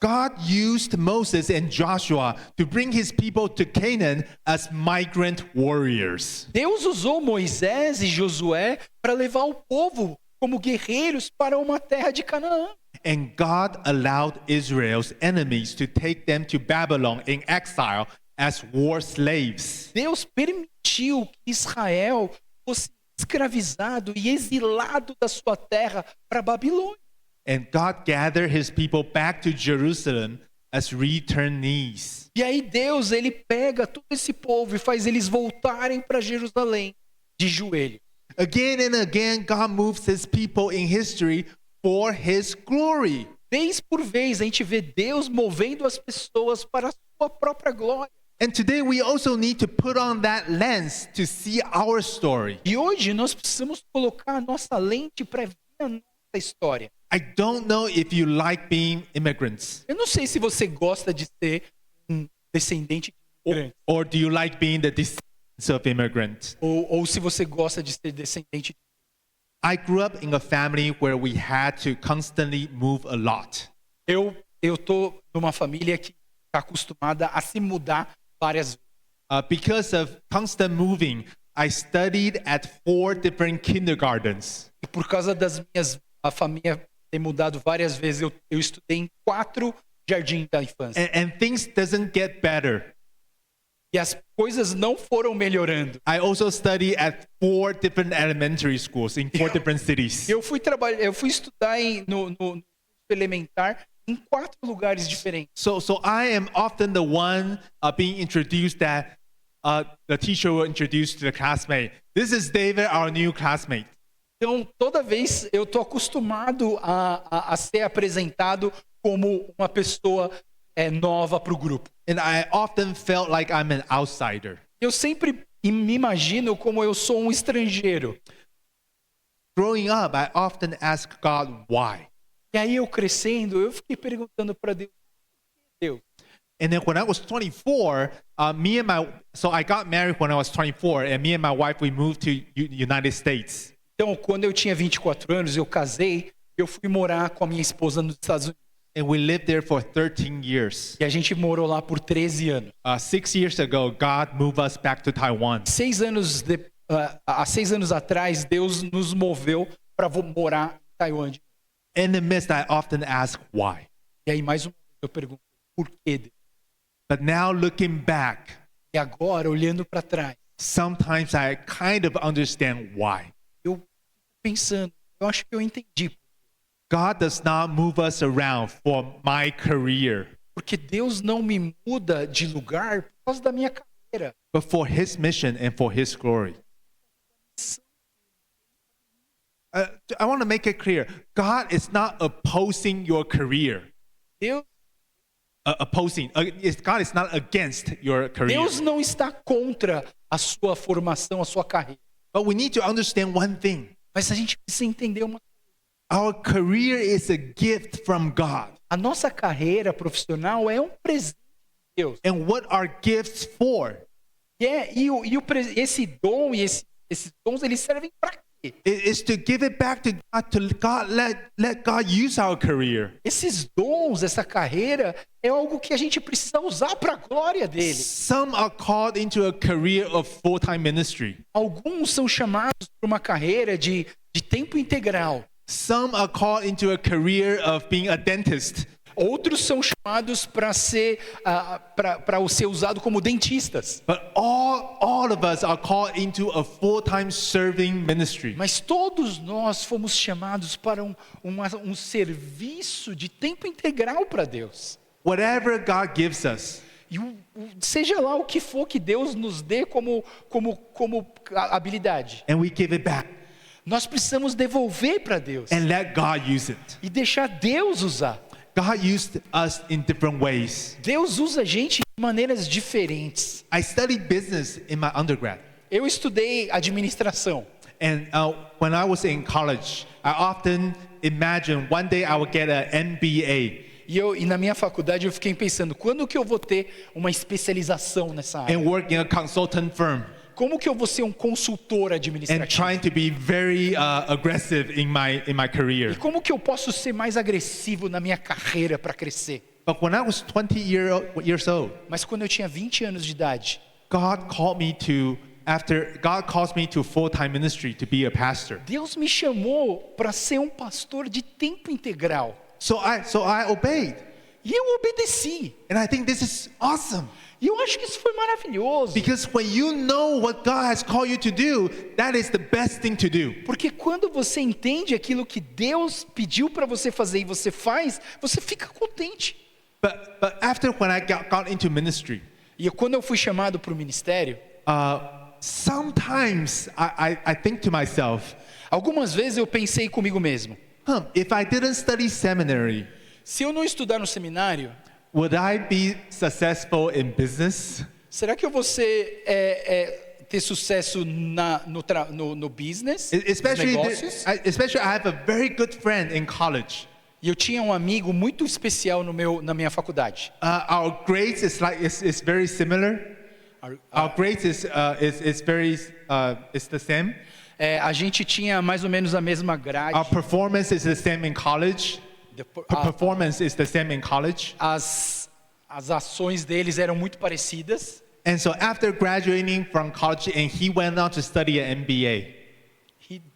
God used Moses and Joshua to bring his people to Canaan as migrant warriors. Deus usou Moisés e Josué para levar o povo como guerreiros para uma terra de Canaã. And God allowed Israel's enemies to take them to Babylon in exile as war slaves. Deus permitiu que Israel fosse escravizado e exilado da sua terra para Babilônia. And God gathered his people back to Jerusalem as returnees. E aí Deus, ele pega todo esse povo e faz eles voltarem para Jerusalém de joelho. Again and again, God moves his people in history for his glory. Vez por vez a gente vê Deus movendo as pessoas para a sua própria glória. And today we also need to put on that lens to see our story. E hoje nós precisamos colocar a nossa lente para ver a nossa história. I don't know if you like being immigrants Eu não sei se você gosta de ser um descendente de imigrante, or do you like being the descendants of immigrants. ou se você gosta de ser descendente. I grew up in a family where we had to constantly move a lot. Eu tô numa família que está acostumada a se mudar várias vezes. Because of constant moving, I studied at 4 different kindergartens. E por causa a família ter mudado várias vezes, eu estudei em 4 jardins da infância. And things doesn't get better. E as coisas não foram melhorando. I also studied at 4 different elementary schools in 4 different cities. Eu fui estudar no elementar em 4 lugares diferentes. So I am often the one being introduced that the teacher will introduce to the classmate. This is David, our new classmate. Então, toda vez eu tô acostumado a ser apresentado como uma pessoa nova para o grupo. And I often felt like I'm an outsider. Eu sempre me imagino como eu sou um estrangeiro. growing up, I often ask God why. E aí eu crescendo, eu fiquei perguntando para Deus, Deus. And then when I was 24, so I got married when I was 24, and me and my wife, we moved to United States. Então, quando eu tinha 24 anos, eu casei, eu fui morar com a minha esposa nos Estados Unidos. And we lived there for 13 years. E a gente morou lá por 13 anos. 6 years ago, God moved us back to Taiwan. Há 6 anos atrás, Deus nos moveu para morar em Taiwan. In the midst, I often ask why. E aí, mais uma vez, eu pergunto, por quê, Deus? But now looking back, E agora, olhando para trás, sometimes I kind of understand why. eu fico pensando, eu acho que eu entendi. God does not move us around for my career, Porque Deus não me muda de lugar por causa da minha carreira. but for His mission and for His glory. I want to make it clear. God is not opposing your career. Deus, God is not against your career. Deus não está contra a sua formação, a sua carreira. But we need to understand one thing. Mas a gente precisa entender uma coisa. Our career is a gift from God. A nossa carreira profissional é um presente de Deus. And what are gifts for? Esse dom e esses dons, eles servem para quê? It is to give it back to God, let God use our career. Esses dons, essa carreira, é algo que a gente precisa usar para a glória dele. Some are called into a career of full-time ministry. Alguns são chamados para uma carreira de tempo integral. Some are called into a career of being a dentist. Outros são chamados para ser usado como dentistas. But all of us are called into a full-time serving ministry. Mas todos nós fomos chamados para um serviço de tempo integral para Deus. Whatever God gives us, E seja lá o que for que Deus nos dê como habilidade, and we give it back nós precisamos devolver para Deus and let God use it. e deixar Deus usar. God used us in different ways. Deus usa a gente de maneiras diferentes. I studied business in my undergrad. Eu estudei administração. And when I was in college, I often imagined one day I would get an MBA E na minha faculdade eu fiquei pensando, quando que eu vou ter uma especialização nessa área? and work in a consultant firm Como que eu vou ser um consultor and administrativo? trying to be very aggressive in my career. E como que eu posso ser mais agressivo na minha carreira para crescer? But when I was 20 years old, Mas quando eu tinha 20 anos de idade, God calls me to full-time ministry to be a pastor. Deus me chamou para ser um pastor de tempo integral. So I obeyed. E eu obedeci. And I think this is awesome. E eu acho que isso foi maravilhoso. Because when you know what God has called you to do, that is the best thing to do. Porque quando você entende aquilo que Deus pediu para você fazer e você faz, você fica contente. But after when I got into ministry, E quando eu fui chamado para o ministério, sometimes I think to myself, algumas vezes eu pensei comigo mesmo, if I didn't study seminary, se eu não estudar no seminário, would I be successful in business? será que eu vou ter sucesso no business, nos Especially negócios? I have a very good friend in college. E eu tinha um amigo muito especial na minha faculdade. Our grades is very similar. Our grades is the same. A gente tinha mais ou menos a mesma grade. Our performance is the same in college. Performance is the same in college. As ações deles eram muito parecidas. And so after graduating from college, and he went on to study an MBA.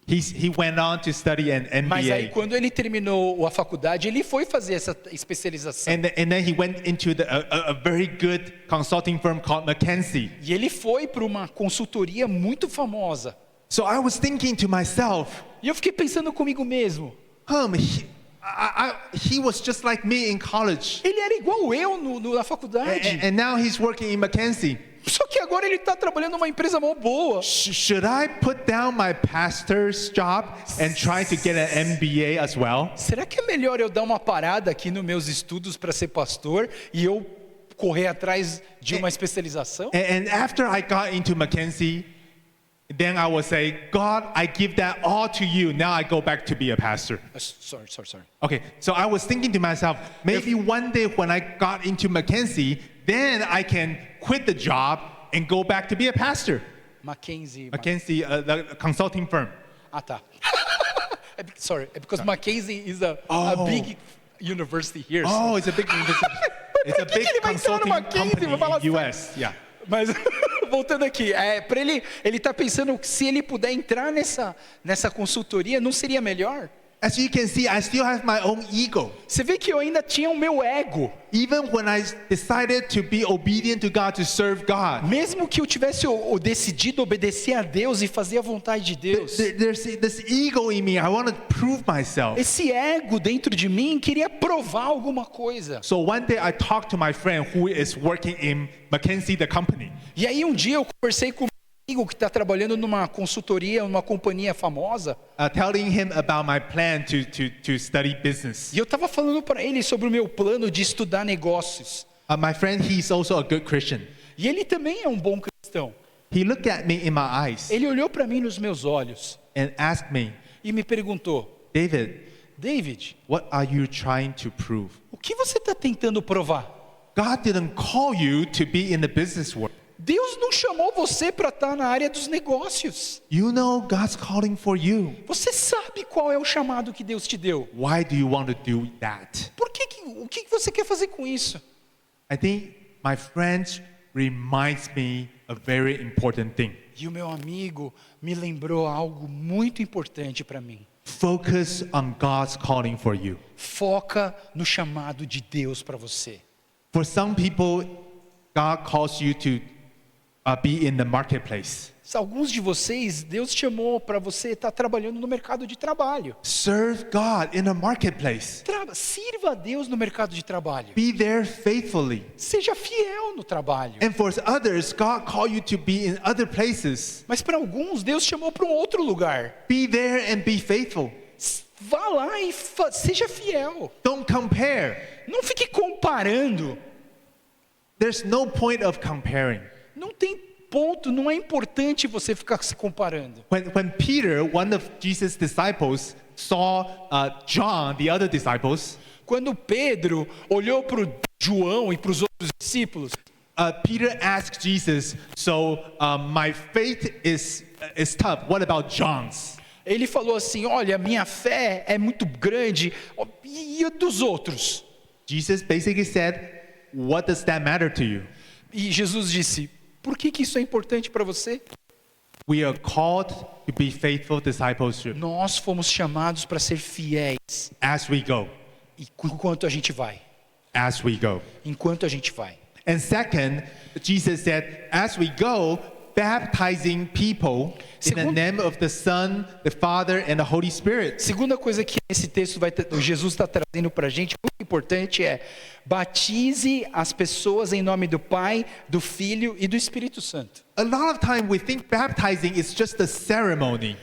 He went on to study an MBA. Mas aí quando ele terminou a faculdade, ele foi fazer essa especialização. And then he went into a very good consulting firm called McKinsey. E ele foi para uma consultoria muito famosa. So I was thinking to myself, E eu fiquei pensando comigo mesmo, he was just like me in college. ele era igual eu na faculdade. And now he's working in McKinsey. Só que agora ele está trabalhando numa empresa mó boa. Should I put down my pastor's job and try to get an MBA as well? Será que é melhor eu dar uma parada aqui nos meus estudos para ser pastor e eu correr atrás de uma especialização? And after I got into McKinsey, then I will say, God, I give that all to you. Now I go back to be a pastor. Sorry. Okay, so I was thinking to myself, maybe one day when I got into McKinsey, then I can quit the job and go back to be a pastor. Mackenzie. McKinsey, the consulting firm. Ah, tá. Sorry, because Mackenzie is a big university here. Oh, it's a big it's a big ele vai entrar no consulting Mackenzie? company Vai falar in US. Yeah. Mas voltando aqui, para ele tá pensando que se ele puder entrar nessa consultoria, não seria melhor? As you can see, I still have my own ego. Você vê que eu ainda tinha o meu ego. Even when I decided to be obedient to God, to serve God, Mesmo que eu tivesse decidido obedecer a Deus e fazer a vontade de Deus, there's this ego in me. I want to prove myself. esse ego dentro de mim queria provar alguma coisa. So one day I talked to my friend who is working in McKinsey, the company. E aí um dia eu conversei com um amigo que está trabalhando numa consultoria, numa companhia famosa, Telling him about my plan to study business. e eu estava falando para ele sobre o meu plano de estudar negócios. My friend, he's also a good Christian. E ele também é um bom cristão. He looked at me in my eyes Ele olhou para mim nos meus olhos and asked me, e me perguntou: David, David, what are you trying to prove? o que você está tentando provar? God didn't call you to be in the business world. Deus não chamou você para estar na área dos negócios. You know God's calling for you. Você sabe qual é o chamado que Deus te deu. Why do you want to do that? O que você quer fazer com isso? I think my friend reminds me a very important thing. E o meu amigo me lembrou algo muito importante para mim. Focus on God's calling for you. Foca no chamado de Deus para você. For some people, God calls you to be in the marketplace. Alguns de vocês, Deus chamou para você estar trabalhando no mercado de trabalho. Serve God in the marketplace. Sirva a Deus no mercado de trabalho. Be there faithfully. Seja fiel no trabalho. And for others, God called you to be in other places. Mas para alguns, Deus chamou para um outro lugar. Be there and be faithful. Vá lá e seja fiel. Don't compare. Não fique comparando. There's no point of comparing. Não tem ponto, não é importante você ficar se comparando. When Peter, one of Jesus' disciples, saw John, the other disciples, Quando Pedro olhou para o João e para os outros discípulos, Peter asked Jesus, so my faith is tough. What about John's? ele falou assim: olha, minha fé é muito grande, e a dos outros? Jesus basically said, what does that matter to you? E Jesus disse: por que isso é importante para você? We are called to be faithful discipleship Nós fomos chamados para ser fiéis as we go, enquanto a gente vai. as we go. Enquanto a gente vai. And second, Jesus said, as we go, baptizing people in the name of the Son, the Father, and the Holy Spirit. Segunda coisa que esse texto Jesus está trazendo para a gente, muito importante, é: batize as pessoas em nome do Pai, do Filho e do Espírito Santo. A lot of time we think baptizing is just a ceremony,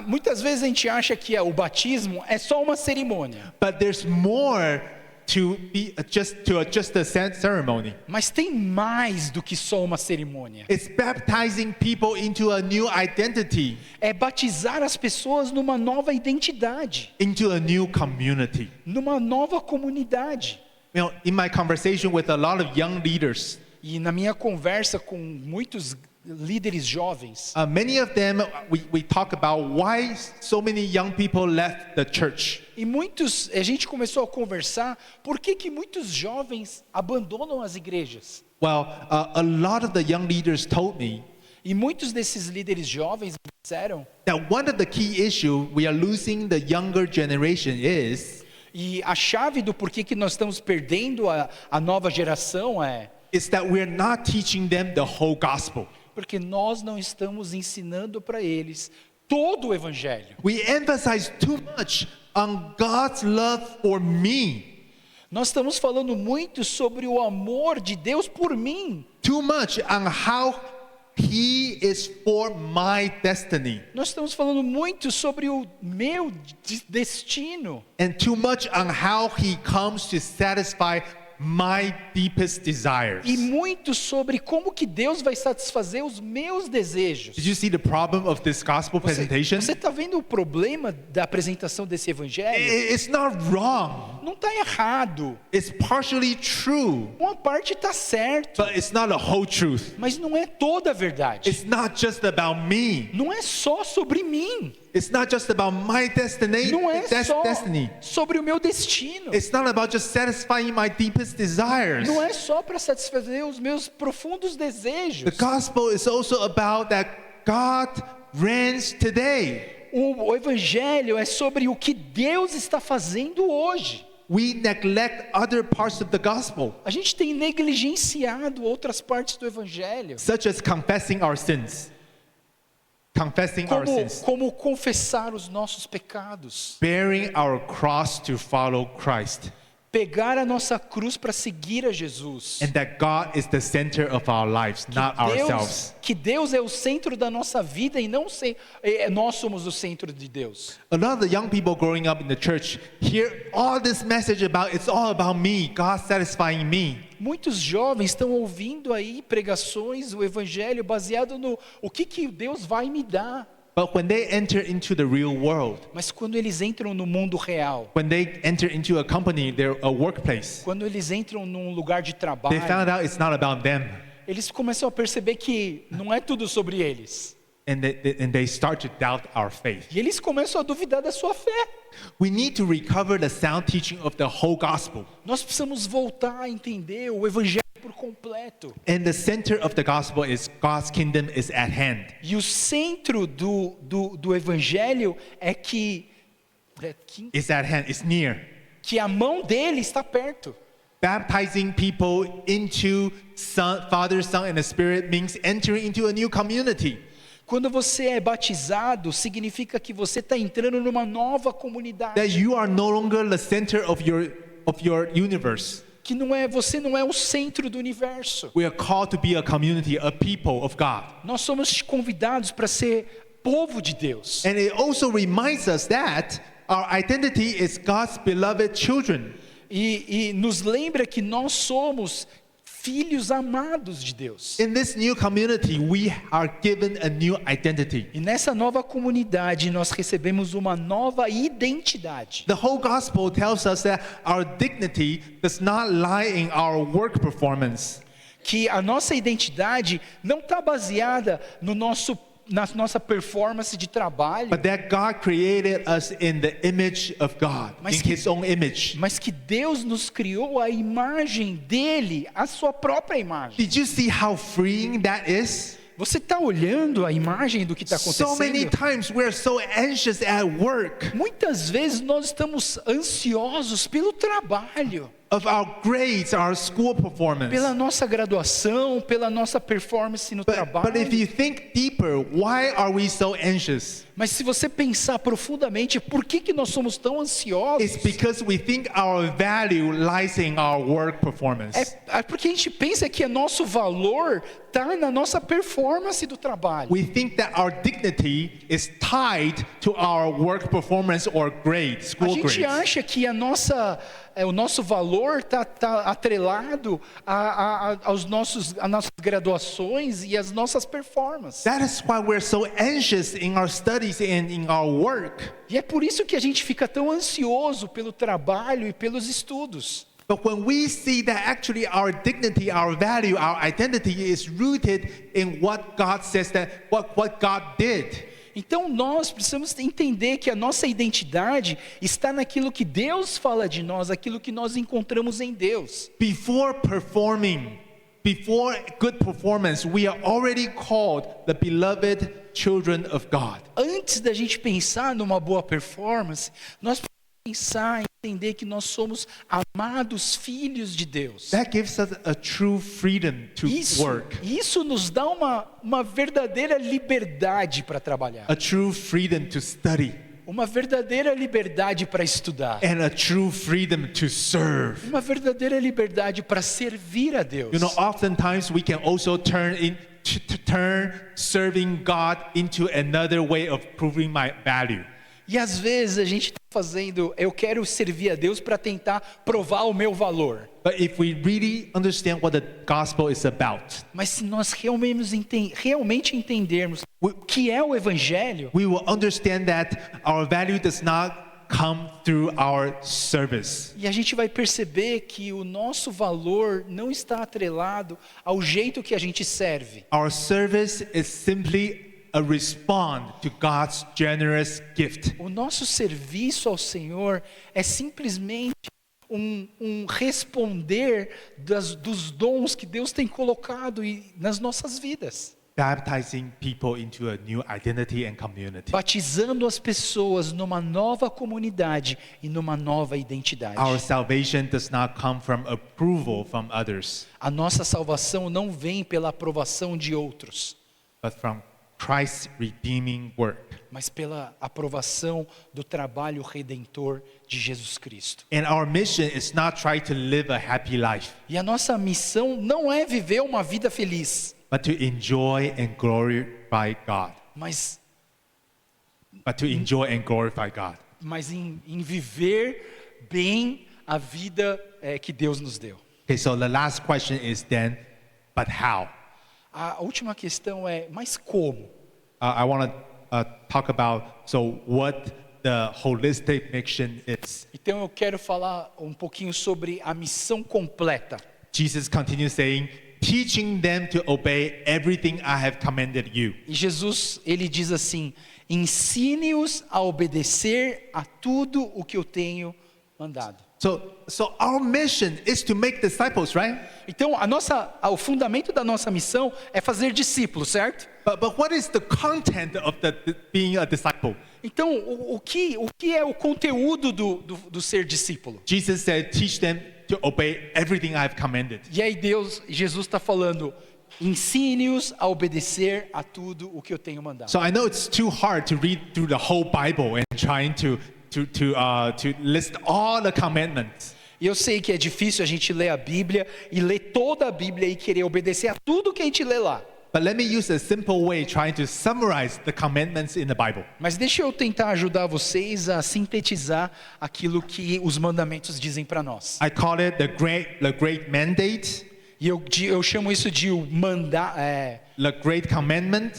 Muitas vezes a gente acha que o batismo é só uma cerimônia, but there's more to be just a ceremony. mas tem mais do que só uma cerimônia. It's baptizing people into a new identity, É batizar as pessoas numa nova identidade, into a new community. numa nova comunidade. You know, in my conversation with a lot of young leaders, E na minha conversa com muitos líderes jovens, many of them, we talk about why so many young people left the church. e a gente começou a conversar por que muitos jovens abandonam as igrejas. Well, a lot of the young leaders told me E muitos desses líderes jovens me disseram, that one of the key issues we are losing the younger generation e a chave do porquê que nós estamos perdendo a nova geração is that we're not teaching them the whole gospel. porque nós não estamos ensinando para eles todo o evangelho. We emphasize too much on God's love for me, Nós estamos falando muito sobre o amor de Deus por mim. too much on how He is for my destiny, Nós estamos falando muito sobre o meu destino. and too much on how He comes to satisfy my deepest desires. E muito sobre como que Deus vai satisfazer os meus desejos. Did you see the problem of this gospel presentation? Você está vendo o problema da apresentação desse evangelho? It's not wrong. Não está errado. It's partially true, Uma parte está certo, but it's not a whole truth. mas não é toda a verdade. It's not just about me. Não é só sobre mim. It's not just about my destiny. Não é só destiny. sobre o meu destino. It's not about just satisfying my deepest desires. Não é só para satisfazer os meus profundos desejos. The gospel is also about that God reigns today. O evangelho é sobre o que Deus está fazendo hoje. We neglect other parts of the gospel, A gente tem negligenciado outras partes do evangelho, such as confessing our sins. Confessing our sins. como confessar os nossos pecados, Bearing our cross to follow Christ. pegar a nossa cruz para seguir a Jesus. And that God is the center of our lives, not ourselves. Que Deus é o centro da nossa vida e não nós somos o centro de Deus. A lot of the young people growing up in the church hear all this message about it's all about me, God satisfying me. Muitos jovens estão ouvindo aí pregações, o evangelho baseado no o que Deus vai me dar. But when they enter into the real world, Mas quando eles entram no mundo real, when they enter into a company, a workplace, quando eles entram num lugar de they trabalho, found out it's not about them. eles começam a perceber que não é tudo sobre eles. And they start to doubt our faith. E eles começam a duvidar da sua fé. We need to recover the sound teaching of the whole gospel. Nós precisamos voltar a entender o evangelho por completo. And the center of the gospel is God's kingdom is at hand. E o centro do evangelho é que It's at hand, it's near. a mão dele está perto. Baptizing people into Father, Son, and the Spirit means entering into a new community. Quando você é batizado, significa que você está entrando numa nova comunidade. That you are no longer the center of your universe. Que você não é o centro do universo. We are called to be a community, a people of God. Nós somos convidados para ser povo de Deus. And it also reminds us that our identity is God's beloved children. E nos lembra que nós somos filhos amados de Deus. In this new community, we are given a new identity. E nessa nova comunidade nós recebemos uma nova identidade. The whole gospel tells us that our dignity does not lie in our work performance. Que a nossa identidade não está baseada na nossa performance de trabalho, But that God created us in the image of God, Mas in que- His own image. mas que Deus nos criou a imagem dele, a sua própria imagem. Did you see how freeing that is? Você está olhando a imagem do que está So many acontecendo? times we're so anxious at work Muitas vezes nós estamos ansiosos pelo trabalho, of our grades, our school performance. pela nossa graduação, pela nossa performance no But trabalho. if you think deeper, why are we so anxious? Mas se você pensar profundamente, por que nós somos tão ansiosos? It's because we think our value lies in our work performance. É porque a gente pensa que nosso valor está na nossa performance do trabalho. We think that our dignity is tied to our work performance or grade, A school gente grades. acha que o nosso valor está atrelado às nossas graduações e às nossas performances. That is why we're so anxious in our studies and in our work. E é por isso que a gente fica tão ansioso pelo trabalho e pelos estudos. But when we see that actually our dignity, our value, our identity is rooted in what God says that what God did. Então nós precisamos entender que a nossa identidade está naquilo que Deus fala de nós, aquilo que nós encontramos em Deus. Before good performance, we are already called the beloved children of God. Antes da gente pensar numa boa performance, nós precisamos pensar e entender que nós somos amados filhos de Deus. That gives us a true freedom to work, Isso nos dá uma verdadeira liberdade para trabalhar, a true freedom to study, uma verdadeira liberdade para estudar, and a true freedom to serve. uma verdadeira liberdade para servir a Deus. You know, oftentimes we can also turn serving God into another way of proving my value. E às vezes a gente está eu quero servir a Deus para tentar provar o meu valor. But if we really understand what the gospel is about, Mas se nós realmente entendermos o que é o evangelho, we will understand that our value does not come through our service. e a gente vai perceber que o nosso valor não está atrelado ao jeito que a gente serve. Our service is simply a response to God's generous gift. O nosso serviço ao Senhor é simplesmente um responder dos dons que Deus tem colocado nas nossas vidas. Baptizing people into a new identity and community. Batizando as pessoas numa nova comunidade e numa nova identidade. Our salvation does not come from approval from others, A nossa salvação não vem pela aprovação de outros, but from Christ's redeeming work. mas pela aprovação do trabalho redentor de Jesus Cristo. And our mission is not try to live a happy life, E a nossa missão não é viver uma vida feliz, but to enjoy and glorify God. mas em viver bem a vida que Deus nos deu. Okay, so the last question is then, but how? A última questão é, mas como? I want to talk about what the holistic mission is. Então eu quero falar um pouquinho sobre a missão completa. Jesus continues saying, teaching them to obey everything I have commanded you. E Jesus, ele diz assim: ensine-os a obedecer a tudo o que eu tenho mandado. So our mission is to make disciples, right? Então o fundamento da nossa missão é fazer discípulos, certo? But what is the content of being a disciple? Então o que é o conteúdo do ser discípulo? Jesus said, teach them to obey everything I have commanded. E aí Jesus está falando: ensine-os a obedecer a tudo o que eu tenho mandado. So I know it's too hard to read through the whole Bible and trying to list all the commandments. E eu sei que é difícil a gente ler a Bíblia e ler toda a Bíblia e querer obedecer a tudo que a gente lê lá. But let me use a simple way trying to summarize the commandments in the Bible. Mas deixa eu tentar ajudar vocês a sintetizar aquilo que os mandamentos dizem para nós. I call it the great mandate, E eu chamo isso de the great commandment,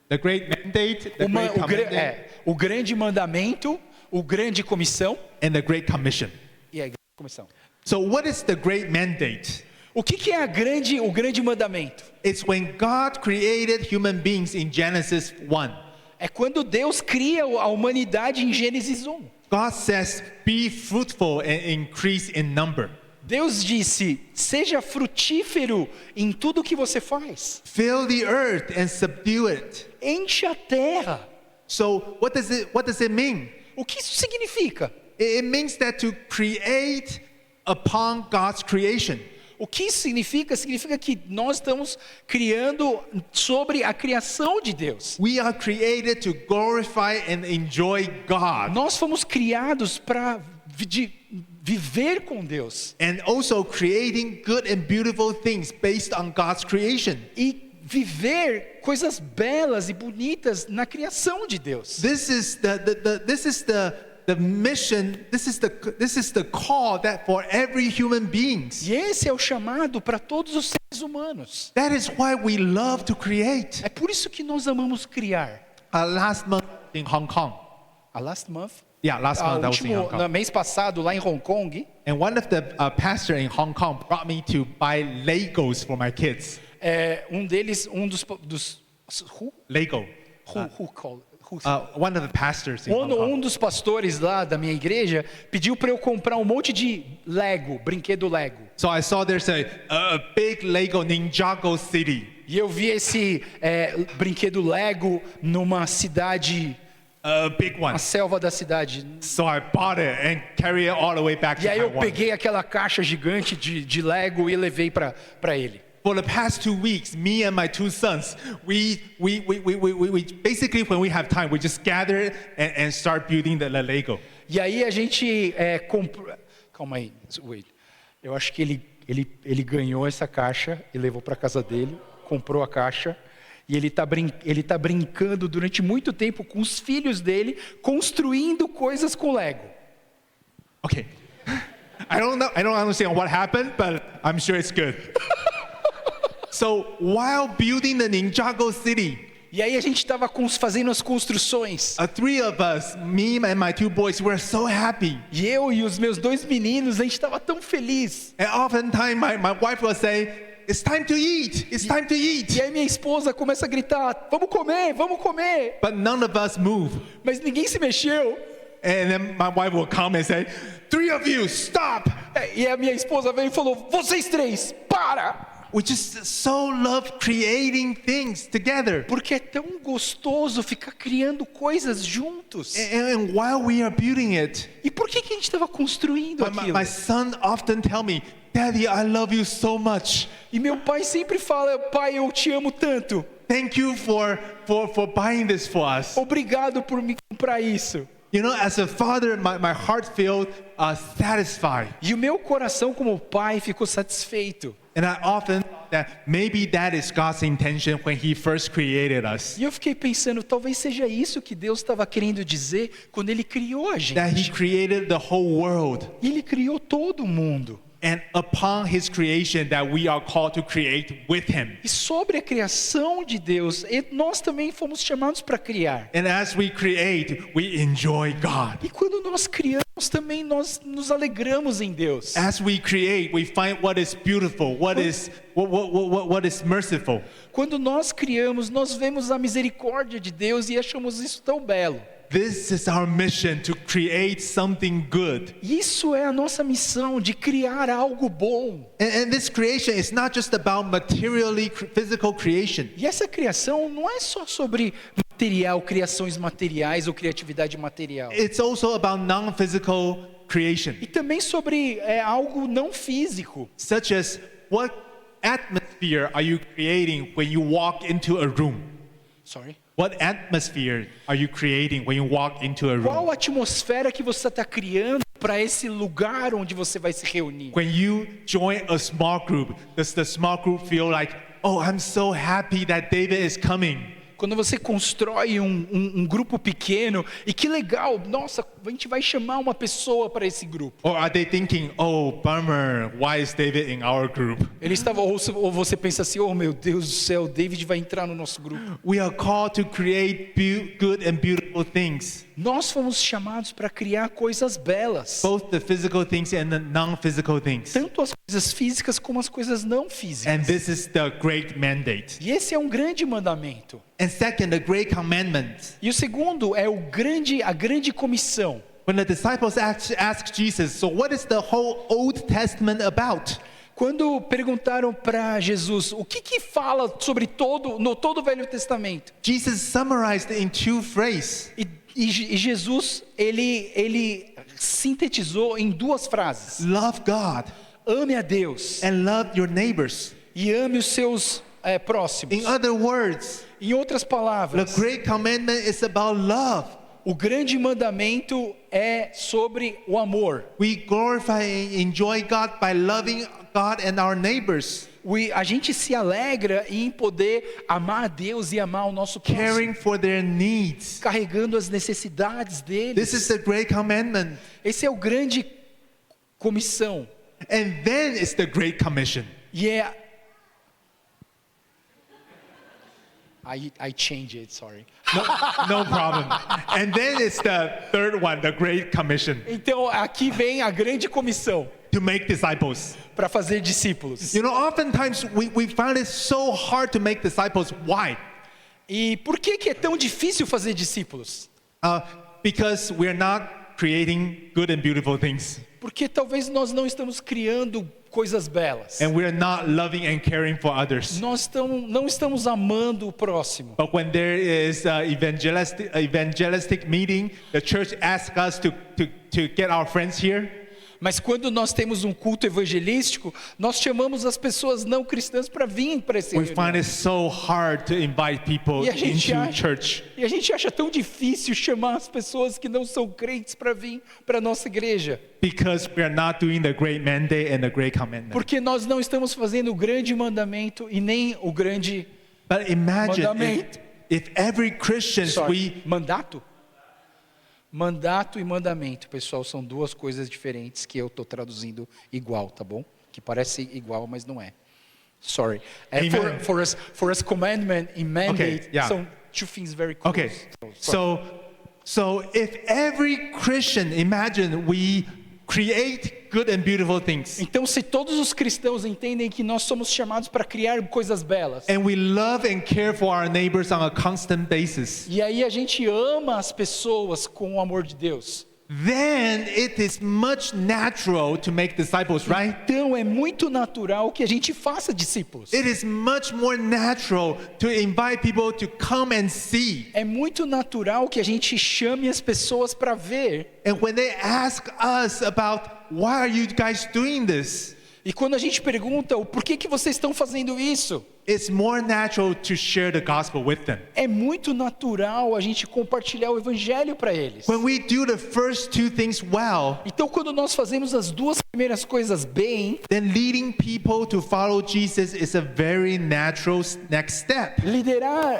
the great mandate, the great commandment, o grande mandamento, o grande comissão and the great commission. e a grande comissão. So what is the great mandate? O que é o grande mandamento? It's when God created human beings in Genesis 1. É quando Deus cria a humanidade em Gênesis 1. God says, be fruitful and increase in number. Deus disse: seja frutífero em tudo que você faz. Fill the earth and subdue it. Enche a terra. So what does it mean? O que isso significa? It means that to create upon God's creation. O que isso significa? Significa que nós estamos criando sobre a criação de Deus. We are created to glorify and enjoy God. Nós fomos criados para viver com Deus. And also creating good and beautiful things based on God's creation. E viver coisas belas e bonitas na criação de Deus. This is the mission. This is the call that for every human beings. E esse é o chamado para todos os seres humanos. That is why we love to create. É por isso que nós amamos criar. Last month in Hong Kong. Last month? Yeah, last month I was in Hong Kong. No mês passado lá em Hong Kong. And one of the pastors in Hong Kong brought me to buy Legos for my kids. Lego. One of the pastors in Hong Kong. Dos pastores lá da minha igreja pediu para eu comprar um monte de Lego, brinquedo Lego. So I saw there's a big Lego Ninjago city. E eu vi esse brinquedo Lego numa cidade, big one. a selva da cidade. So I bought it and carried it all the way back to E aí eu Taiwan. peguei aquela caixa gigante de Lego e levei para ele. For the past 2 weeks, me and my 2 sons, we basically when we have time, we just gather and start building the Lego. E aí a gente comprou. Calma aí, wait. Eu acho que ele ganhou essa caixa e levou para casa dele, comprou a caixa E ele tá brincando durante muito tempo com os filhos dele, construindo coisas com Lego. Okay. I don't understand what happened, but I'm sure it's good. So while building the Ninjago city, E aí a gente estava fazendo as construções. three of us, me and my two boys, were so happy. E eu e os meus 2 meninos, a gente estava tão feliz. And oftentimes my wife will say, "It's time to eat. It's time to E eat." aí minha esposa começa a gritar, vamos comer, vamos comer. But none of us move. Mas ninguém se mexeu. And then my wife will come and say, "Three of you, stop." E a minha esposa veio e falou, vocês 3, para. We just so love creating things together. Porque é tão gostoso ficar criando coisas juntos. And while we are building it, E por que a gente estava construindo aquilo? my son often tell me, "Daddy, I love you so much. E meu pai sempre fala, pai, eu te amo tanto. Thank you for buying this for us." Obrigado por me comprar isso. You know, as a father, my heart feels satisfied. E o meu coração como pai ficou satisfeito. And I often thought that maybe that is God's intention when He first created us. E eu fiquei pensando, talvez seja isso que Deus estava querendo dizer quando Ele criou a That He gente. created the whole world. E Ele criou todo mundo. And upon His creation that we are called to create with Him. E sobre a criação de Deus, nós também fomos chamados para criar. And as we create, we enjoy God. E quando nós criamos também, nós nos alegramos em Deus. As we create, we find what is beautiful, what is merciful. Quando nós criamos, nós vemos a misericórdia de Deus e achamos isso tão belo. This is our mission, to create something good. Isso é a nossa missão, de criar algo bom. And this creation is not just about materially physical creation. E essa criação não é só sobre material, criações materiais ou criatividade material. It's also about non-physical creation, E também sobre algo não físico. such as what atmosphere are you creating when you walk into a room? Sorry. What atmosphere are you creating when you walk into a room? Qual a atmosfera que você está criando para esse lugar onde você vai se reunir? When you join a small group, does the small group feel like, "Oh, I'm so happy that David is coming"? Quando você constrói um grupo pequeno, e que legal, nossa, a gente vai chamar uma pessoa para esse grupo. Or are they thinking, "Oh, bummer, why is David in our group?" Eles estavam, ou você pensa assim, oh meu Deus do céu, David vai entrar no nosso grupo. We are called to create good and beautiful things, Nós fomos chamados para criar coisas belas. both the physical things and the non-physical things. Tanto as coisas físicas como as coisas não And físicas. this is the great mandate. E esse é um grande mandamento. And second, the great commandment. E o segundo é a grande comissão. When the disciples asked Jesus, "So what is the whole Old Testament about?" Quando perguntaram para Jesus, o que fala sobre todo o Velho Testamento? Jesus summarized it in 2 phrases. E Jesus, ele sintetizou em 2 frases. Love God Ame a Deus and love your neighbors. e ame os seus próximos. In other words, Em outras the palavras, great commandment is about love. o grande mandamento é sobre o amor. We glorify and enjoy God by loving God and our neighbors, A gente se alegra em poder amar a Deus e amar o nosso próximo, caring for their needs. carregando as necessidades deles. This is the great commandment. Esse é o grande comissão. And then it's the great commission. E é I change it, sorry. No problem. And then it's the third one, the great commission, Então aqui vem a grande comissão to make disciples. para fazer discípulos. You know, oftentimes we find it so hard to make disciples. Why? E por que é tão difícil fazer discípulos? Because we're not creating good and beautiful things. Porque talvez nós não estamos criando coisas belas. And we're not loving and caring for others. Nós não estamos amando o próximo. But when there is an evangelistic meeting, the church asks us to get our friends here. Mas quando nós temos um culto evangelístico, nós chamamos as pessoas não cristãs para vir para esse We find reunião. it so hard to invite people E a gente into acha- church. E a gente acha tão difícil chamar as pessoas que não são crentes para vir para a nossa igreja. Because we are not doing the great mandate and the great commandment. Porque nós não estamos fazendo o grande mandamento e nem o grande But imagine Mandamento. if every Christians Sorry, mandato? Mandato e mandamento, pessoal, são duas coisas diferentes que eu estou traduzindo igual, tá bom? Que parece igual, mas não é. Sorry. Amen. For us, commandment and mandate Okay, yeah. são two things very close. Okay, sorry. so if every Christian, imagine we create good and beautiful things, Então, se todos os cristãos entendem que nós somos chamados para criar coisas belas, and we love and care for our neighbors on a constant basis, e aí a gente ama as pessoas com o amor de Deus, then it is much natural to make disciples, right? então é muito natural que a gente faça discípulos. It is much more natural to invite people to come and see. É muito natural que a gente chame as pessoas para ver. And when they ask us about why are you guys doing this, E quando a gente pergunta o porquê que vocês estão fazendo isso, it's more natural to share the gospel with them. é muito natural a gente compartilhar o evangelho para eles. When we do the first two things well, Então, quando nós fazemos as duas primeiras coisas bem, then leading people to follow Jesus is a very natural next step.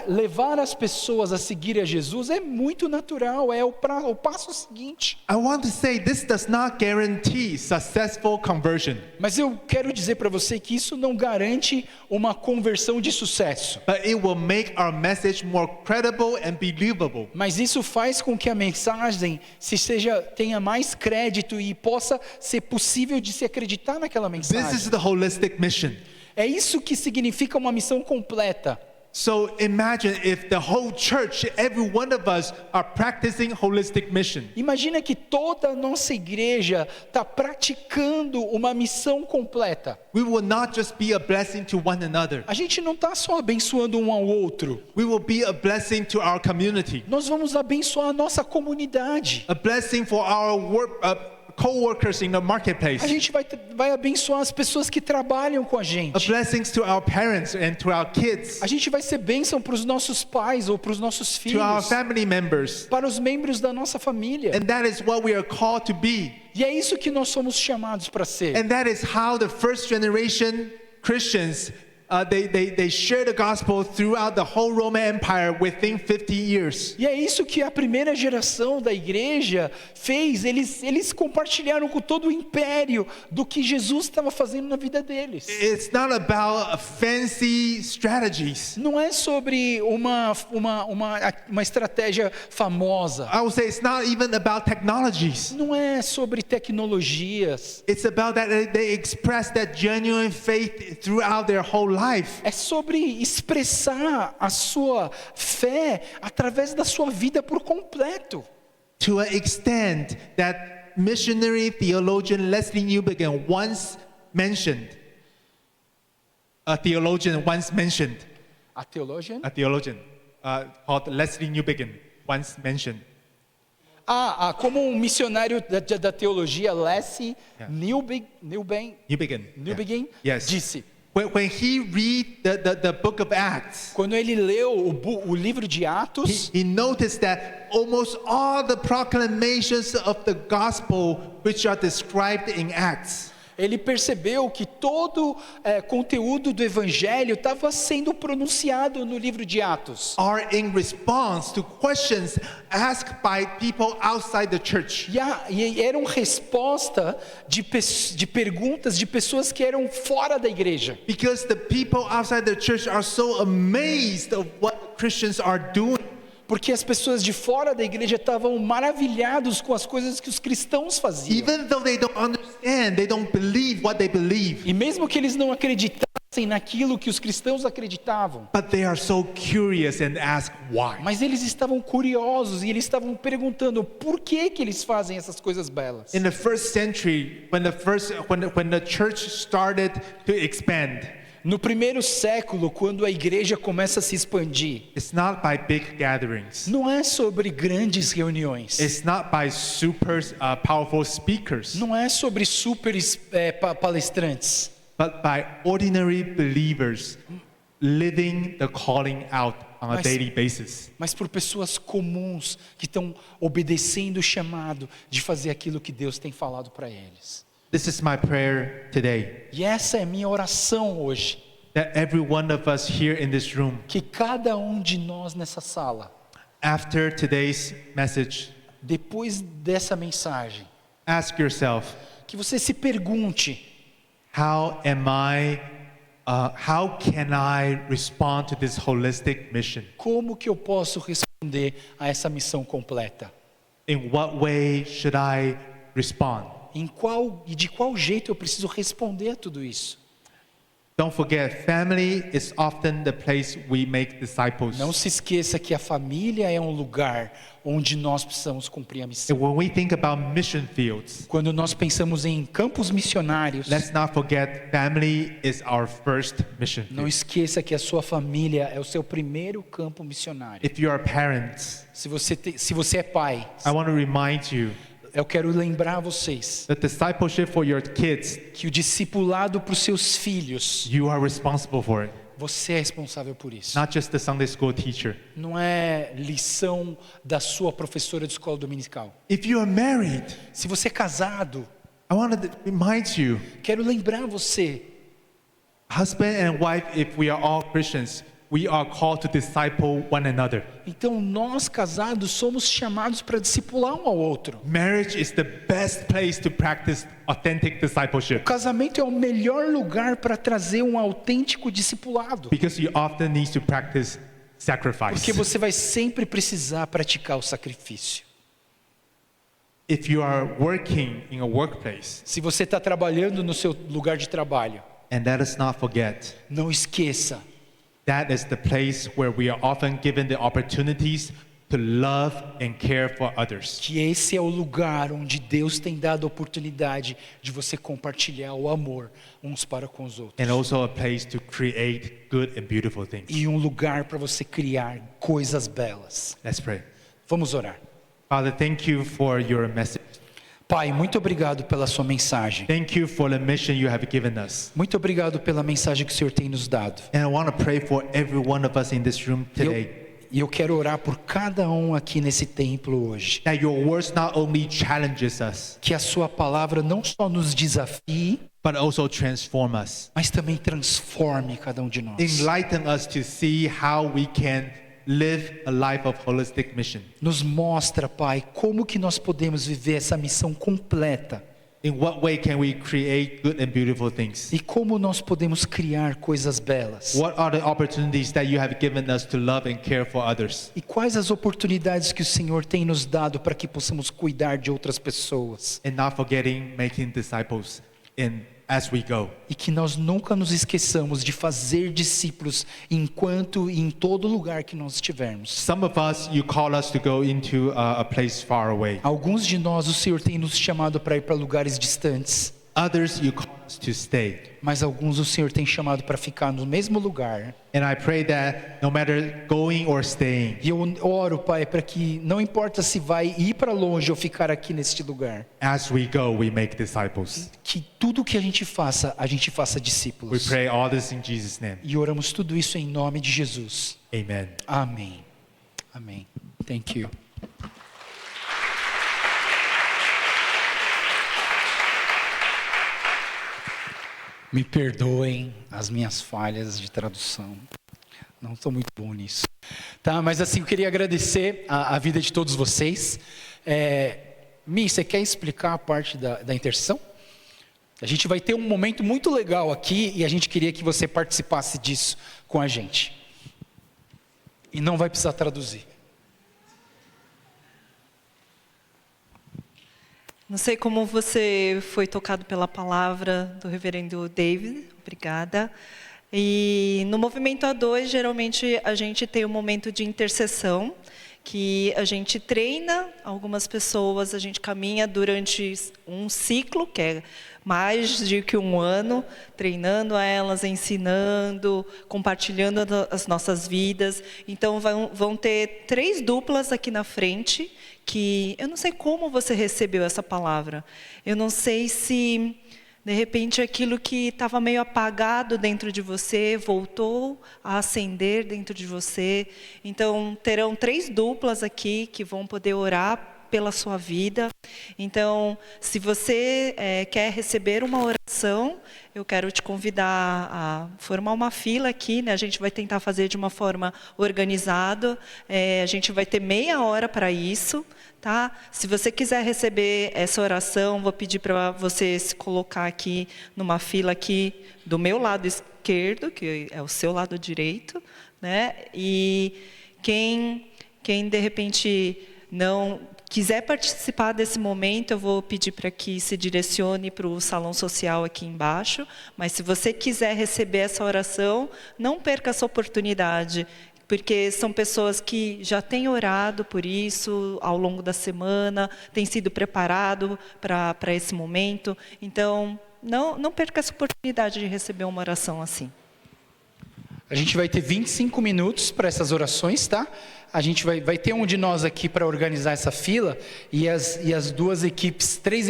levar as pessoas a seguir a Jesus é muito natural, é o passo seguinte. I want to say this does not guarantee successful conversion, Mas eu quero dizer para você que isso não garante uma conversão de sucesso. but it will make our message more credible and believable. Mas isso faz com que a mensagem tenha mais crédito e possa ser possível de se acreditar naquela This is mensagem. the holistic mission. É isso que significa uma missão completa. So imagine if the whole church, every one of us are practicing holistic mission. Imagina que toda a nossa igreja está praticando uma missão completa. We will not just be a blessing to one another. A gente não está só abençoando um ao outro. We will be a blessing to our community, Nós vamos abençoar a nossa comunidade. a blessing for our co-workers in the marketplace, A gente vai abençoar as pessoas que trabalham com a a gente. blessings to our parents and to our kids, A gente vai ser bênção para os nossos pais ou para os nossos to our filhos, family members. para os membros da nossa família. And that is what we are called to be. E é isso que nós somos chamados para ser. And that is how the first generation Christians they share the gospel throughout the whole Roman Empire within 50 years. E é isso que a primeira geração da igreja fez. Eles compartilharam com todo o império do que Jesus estava fazendo na vida deles. It's not about fancy strategies. Não é sobre uma estratégia famosa. I would say it's not even about technologies. Não é sobre tecnologias. It's about that they express that genuine faith throughout their whole life. É sobre expressar a sua fé através da sua vida por completo. To an extent that missionary theologian Leslie Newbigin once mentioned. A theologian A teologia? Called Leslie Newbigin once mentioned. Como um missionário da teologia, Leslie Newbigin Yes. disse. When he read the book of Acts, Quando ele leu o livro de Atos, he noticed that almost all the proclamations of the gospel which are described in Acts ele percebeu que todo conteúdo do evangelho estava sendo pronunciado no livro de Atos. are in response to questions asked by people outside the church. E eram resposta de perguntas de pessoas que eram fora da igreja. Because the people outside the church are so amazed of what Christians are doing. Porque as pessoas de fora da igreja estavam maravilhados com as coisas que os cristãos faziam. Even though they don't understand, they don't believe what they believe. E mesmo que eles não acreditassem naquilo que os cristãos acreditavam, But they are so curious and ask why. mas eles estavam curiosos e eles estavam perguntando por que eles fazem essas coisas belas. In the first century, when the church started to expand, No primeiro século, quando a igreja começa a se expandir, it's not by big gatherings. não é sobre grandes reuniões, It's not by super powerful speakers, não é sobre super palestrantes, but by ordinary believers living the calling out on a Mas- daily basis. mas por pessoas comuns que estão obedecendo o chamado de fazer aquilo que Deus tem falado para eles. This is my prayer today, E essa é a minha oração hoje, that every one of us here in this room, que cada um de nós nessa sala, after today's message, depois dessa mensagem, ask yourself, que você se pergunte: how can I respond to this holistic mission? como que eu posso responder a essa missão completa? In what way should I respond? De qual jeito eu preciso responder a tudo isso? Don't forget, family is often the place we make disciples. Não se esqueça que a família é um lugar onde nós precisamos cumprir a And missão. when we think about mission fields, Quando nós pensamos em campos missionários, let's not forget family is our first mission não field. esqueça que a sua família é o seu primeiro campo missionário. If you are parents, Se você é pai, I want to remind you eu quero lembrar vocês that discipleship for your kids, que o discipulado para os seus filhos, you are responsible for it. você é responsável por isso. Not just the Sunday school teacher. Não é lição da sua professora de escola dominical. If you are married, Se você é casado, I want to remind you, quero lembrar você, husband and wife, if we are all Christians, we are called to disciple one another. então nós casados somos chamados para discipular um ao outro. Marriage is the best place to practice authentic O discipleship casamento é o melhor lugar para trazer um autêntico discipulado, because you often need to practice sacrifice. porque você vai sempre precisar praticar o sacrifício. If you are working in a workplace, Se você está trabalhando no seu lugar de trabalho, and let us not forget, não esqueça, that is the place where we are often given the opportunities to love and care for others. que esse é o lugar onde Deus tem dado a oportunidade de você compartilhar o amor uns para com os outros. And also a place to create good and beautiful things. E um lugar para você criar coisas belas. Let's pray. Vamos orar. Father, thank you for your message. Pai, muito obrigado pela sua mensagem. Thank you for the mission you have given us. Muito obrigado pela mensagem que o Senhor tem nos dado. And I want to pray for every one of us in this room today. E eu quero orar por cada um aqui nesse templo hoje. That your words not only challenges us, Que a sua palavra não só nos desafie, but also transform us. mas também transforme cada um de nós. Enlighten us to see how we can live a life of holistic mission. Nos mostra, Pai, como que nós podemos viver essa missão completa. In what way can we create good and beautiful things? E como nós podemos criar coisas belas. What are the opportunities that you have given us to love and care for others? E quais as oportunidades que o Senhor tem nos dado para que possamos cuidar de outras pessoas. And not forgetting making disciples as we go. E que nós nunca nos esqueçamos de fazer discípulos enquanto e em todo lugar que nós estivermos. Some of us, you call us to go into a place far away. Alguns de nós, o Senhor tem nos chamado para ir para lugares distantes. Others, you call us to stay. Mas alguns o Senhor tem chamado para ficar no mesmo lugar. And I pray that no matter going or staying, E eu oro, Pai, para que não importa se vai ir para longe ou ficar aqui neste lugar, as we go, we make disciples. que tudo que a gente faça We discípulos. pray all this in Jesus' name. E oramos tudo isso em nome de Jesus. Amen. Amém. Amém. Thank you. Me perdoem as minhas falhas de tradução. Não estou muito bom nisso. Tá, mas assim, eu queria agradecer a vida de todos vocês. Mi, você quer explicar a parte da intercessão? A gente vai ter um momento muito legal aqui e a gente queria que você participasse disso com a gente. E não vai precisar traduzir. Não sei como você foi tocado pela palavra do reverendo David, obrigada. E no Movimento A2, geralmente a gente tem um momento de intercessão, que a gente treina algumas pessoas, a gente caminha durante um ciclo, que é mais de que um ano, treinando elas, ensinando, compartilhando as nossas vidas. Então vão ter 3 duplas aqui na frente, que eu não sei como você recebeu essa palavra. Eu não sei se, de repente, aquilo que estava meio apagado dentro de você voltou a acender dentro de você. Então, terão 3 duplas aqui que vão poder orar pela sua vida. Então, se você quer receber uma oração, eu quero te convidar a formar uma fila aqui, né? A gente vai tentar fazer de uma forma organizada. A gente vai ter meia hora para isso, tá? Se você quiser receber essa oração, vou pedir para você se colocar aqui numa fila aqui do meu lado esquerdo, que é o seu lado direito, né? E quem de repente não quiser participar desse momento, eu vou pedir para que se direcione para o salão social aqui embaixo. Mas se você quiser receber essa oração, não perca essa oportunidade, porque são pessoas que já têm orado por isso ao longo da semana, têm sido preparado para esse momento. Então, não perca essa oportunidade de receber uma oração assim. A gente vai ter 25 minutos para essas orações, tá? A gente vai ter um de nós aqui para organizar essa fila e as duas equipes, três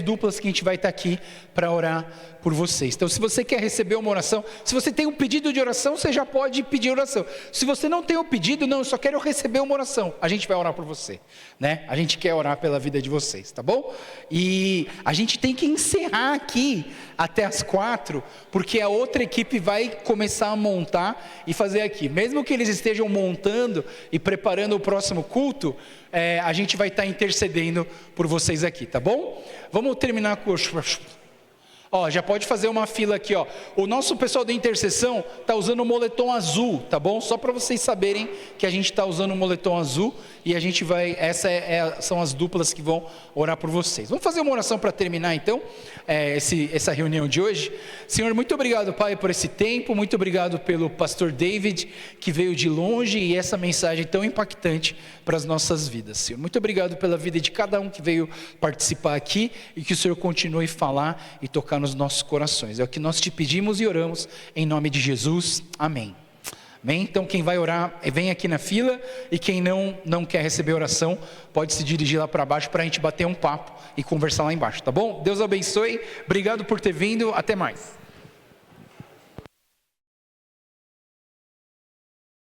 duplas que a gente vai estar aqui para orar por vocês. Então, se você quer receber uma oração, se você tem um pedido de oração, você já pode pedir oração. Se você não tem um pedido, não, eu só quero receber uma oração, a gente vai orar por você, né? A gente quer orar pela vida de vocês, tá bom? E a gente tem que encerrar aqui até as 4, porque a outra equipe vai começar a montar e fazer aqui. Mesmo que eles estejam montando e preparando o próximo culto, a gente vai estar intercedendo por vocês aqui, tá bom? Vamos terminar com... Ó, já pode fazer uma fila aqui, ó. O nosso pessoal da intercessão está usando o moletom azul, tá bom? Só para vocês saberem que a gente está usando o moletom azul e a gente vai... são as duplas que vão orar por vocês. Vamos fazer uma oração para terminar, então, essa reunião de hoje. Senhor, muito obrigado, Pai, por esse tempo. Muito obrigado pelo pastor David, que veio de longe, e essa mensagem tão impactante para as nossas vidas, Senhor. Muito obrigado pela vida de cada um que veio participar aqui e que o Senhor continue a falar e tocar nos nossos corações. É o que nós te pedimos e oramos em nome de Jesus. Amém. Amém? Então quem vai orar, vem aqui na fila, e quem não quer receber oração, pode se dirigir lá para baixo para a gente bater um papo e conversar lá embaixo, tá bom? Deus abençoe, obrigado por ter vindo, até mais.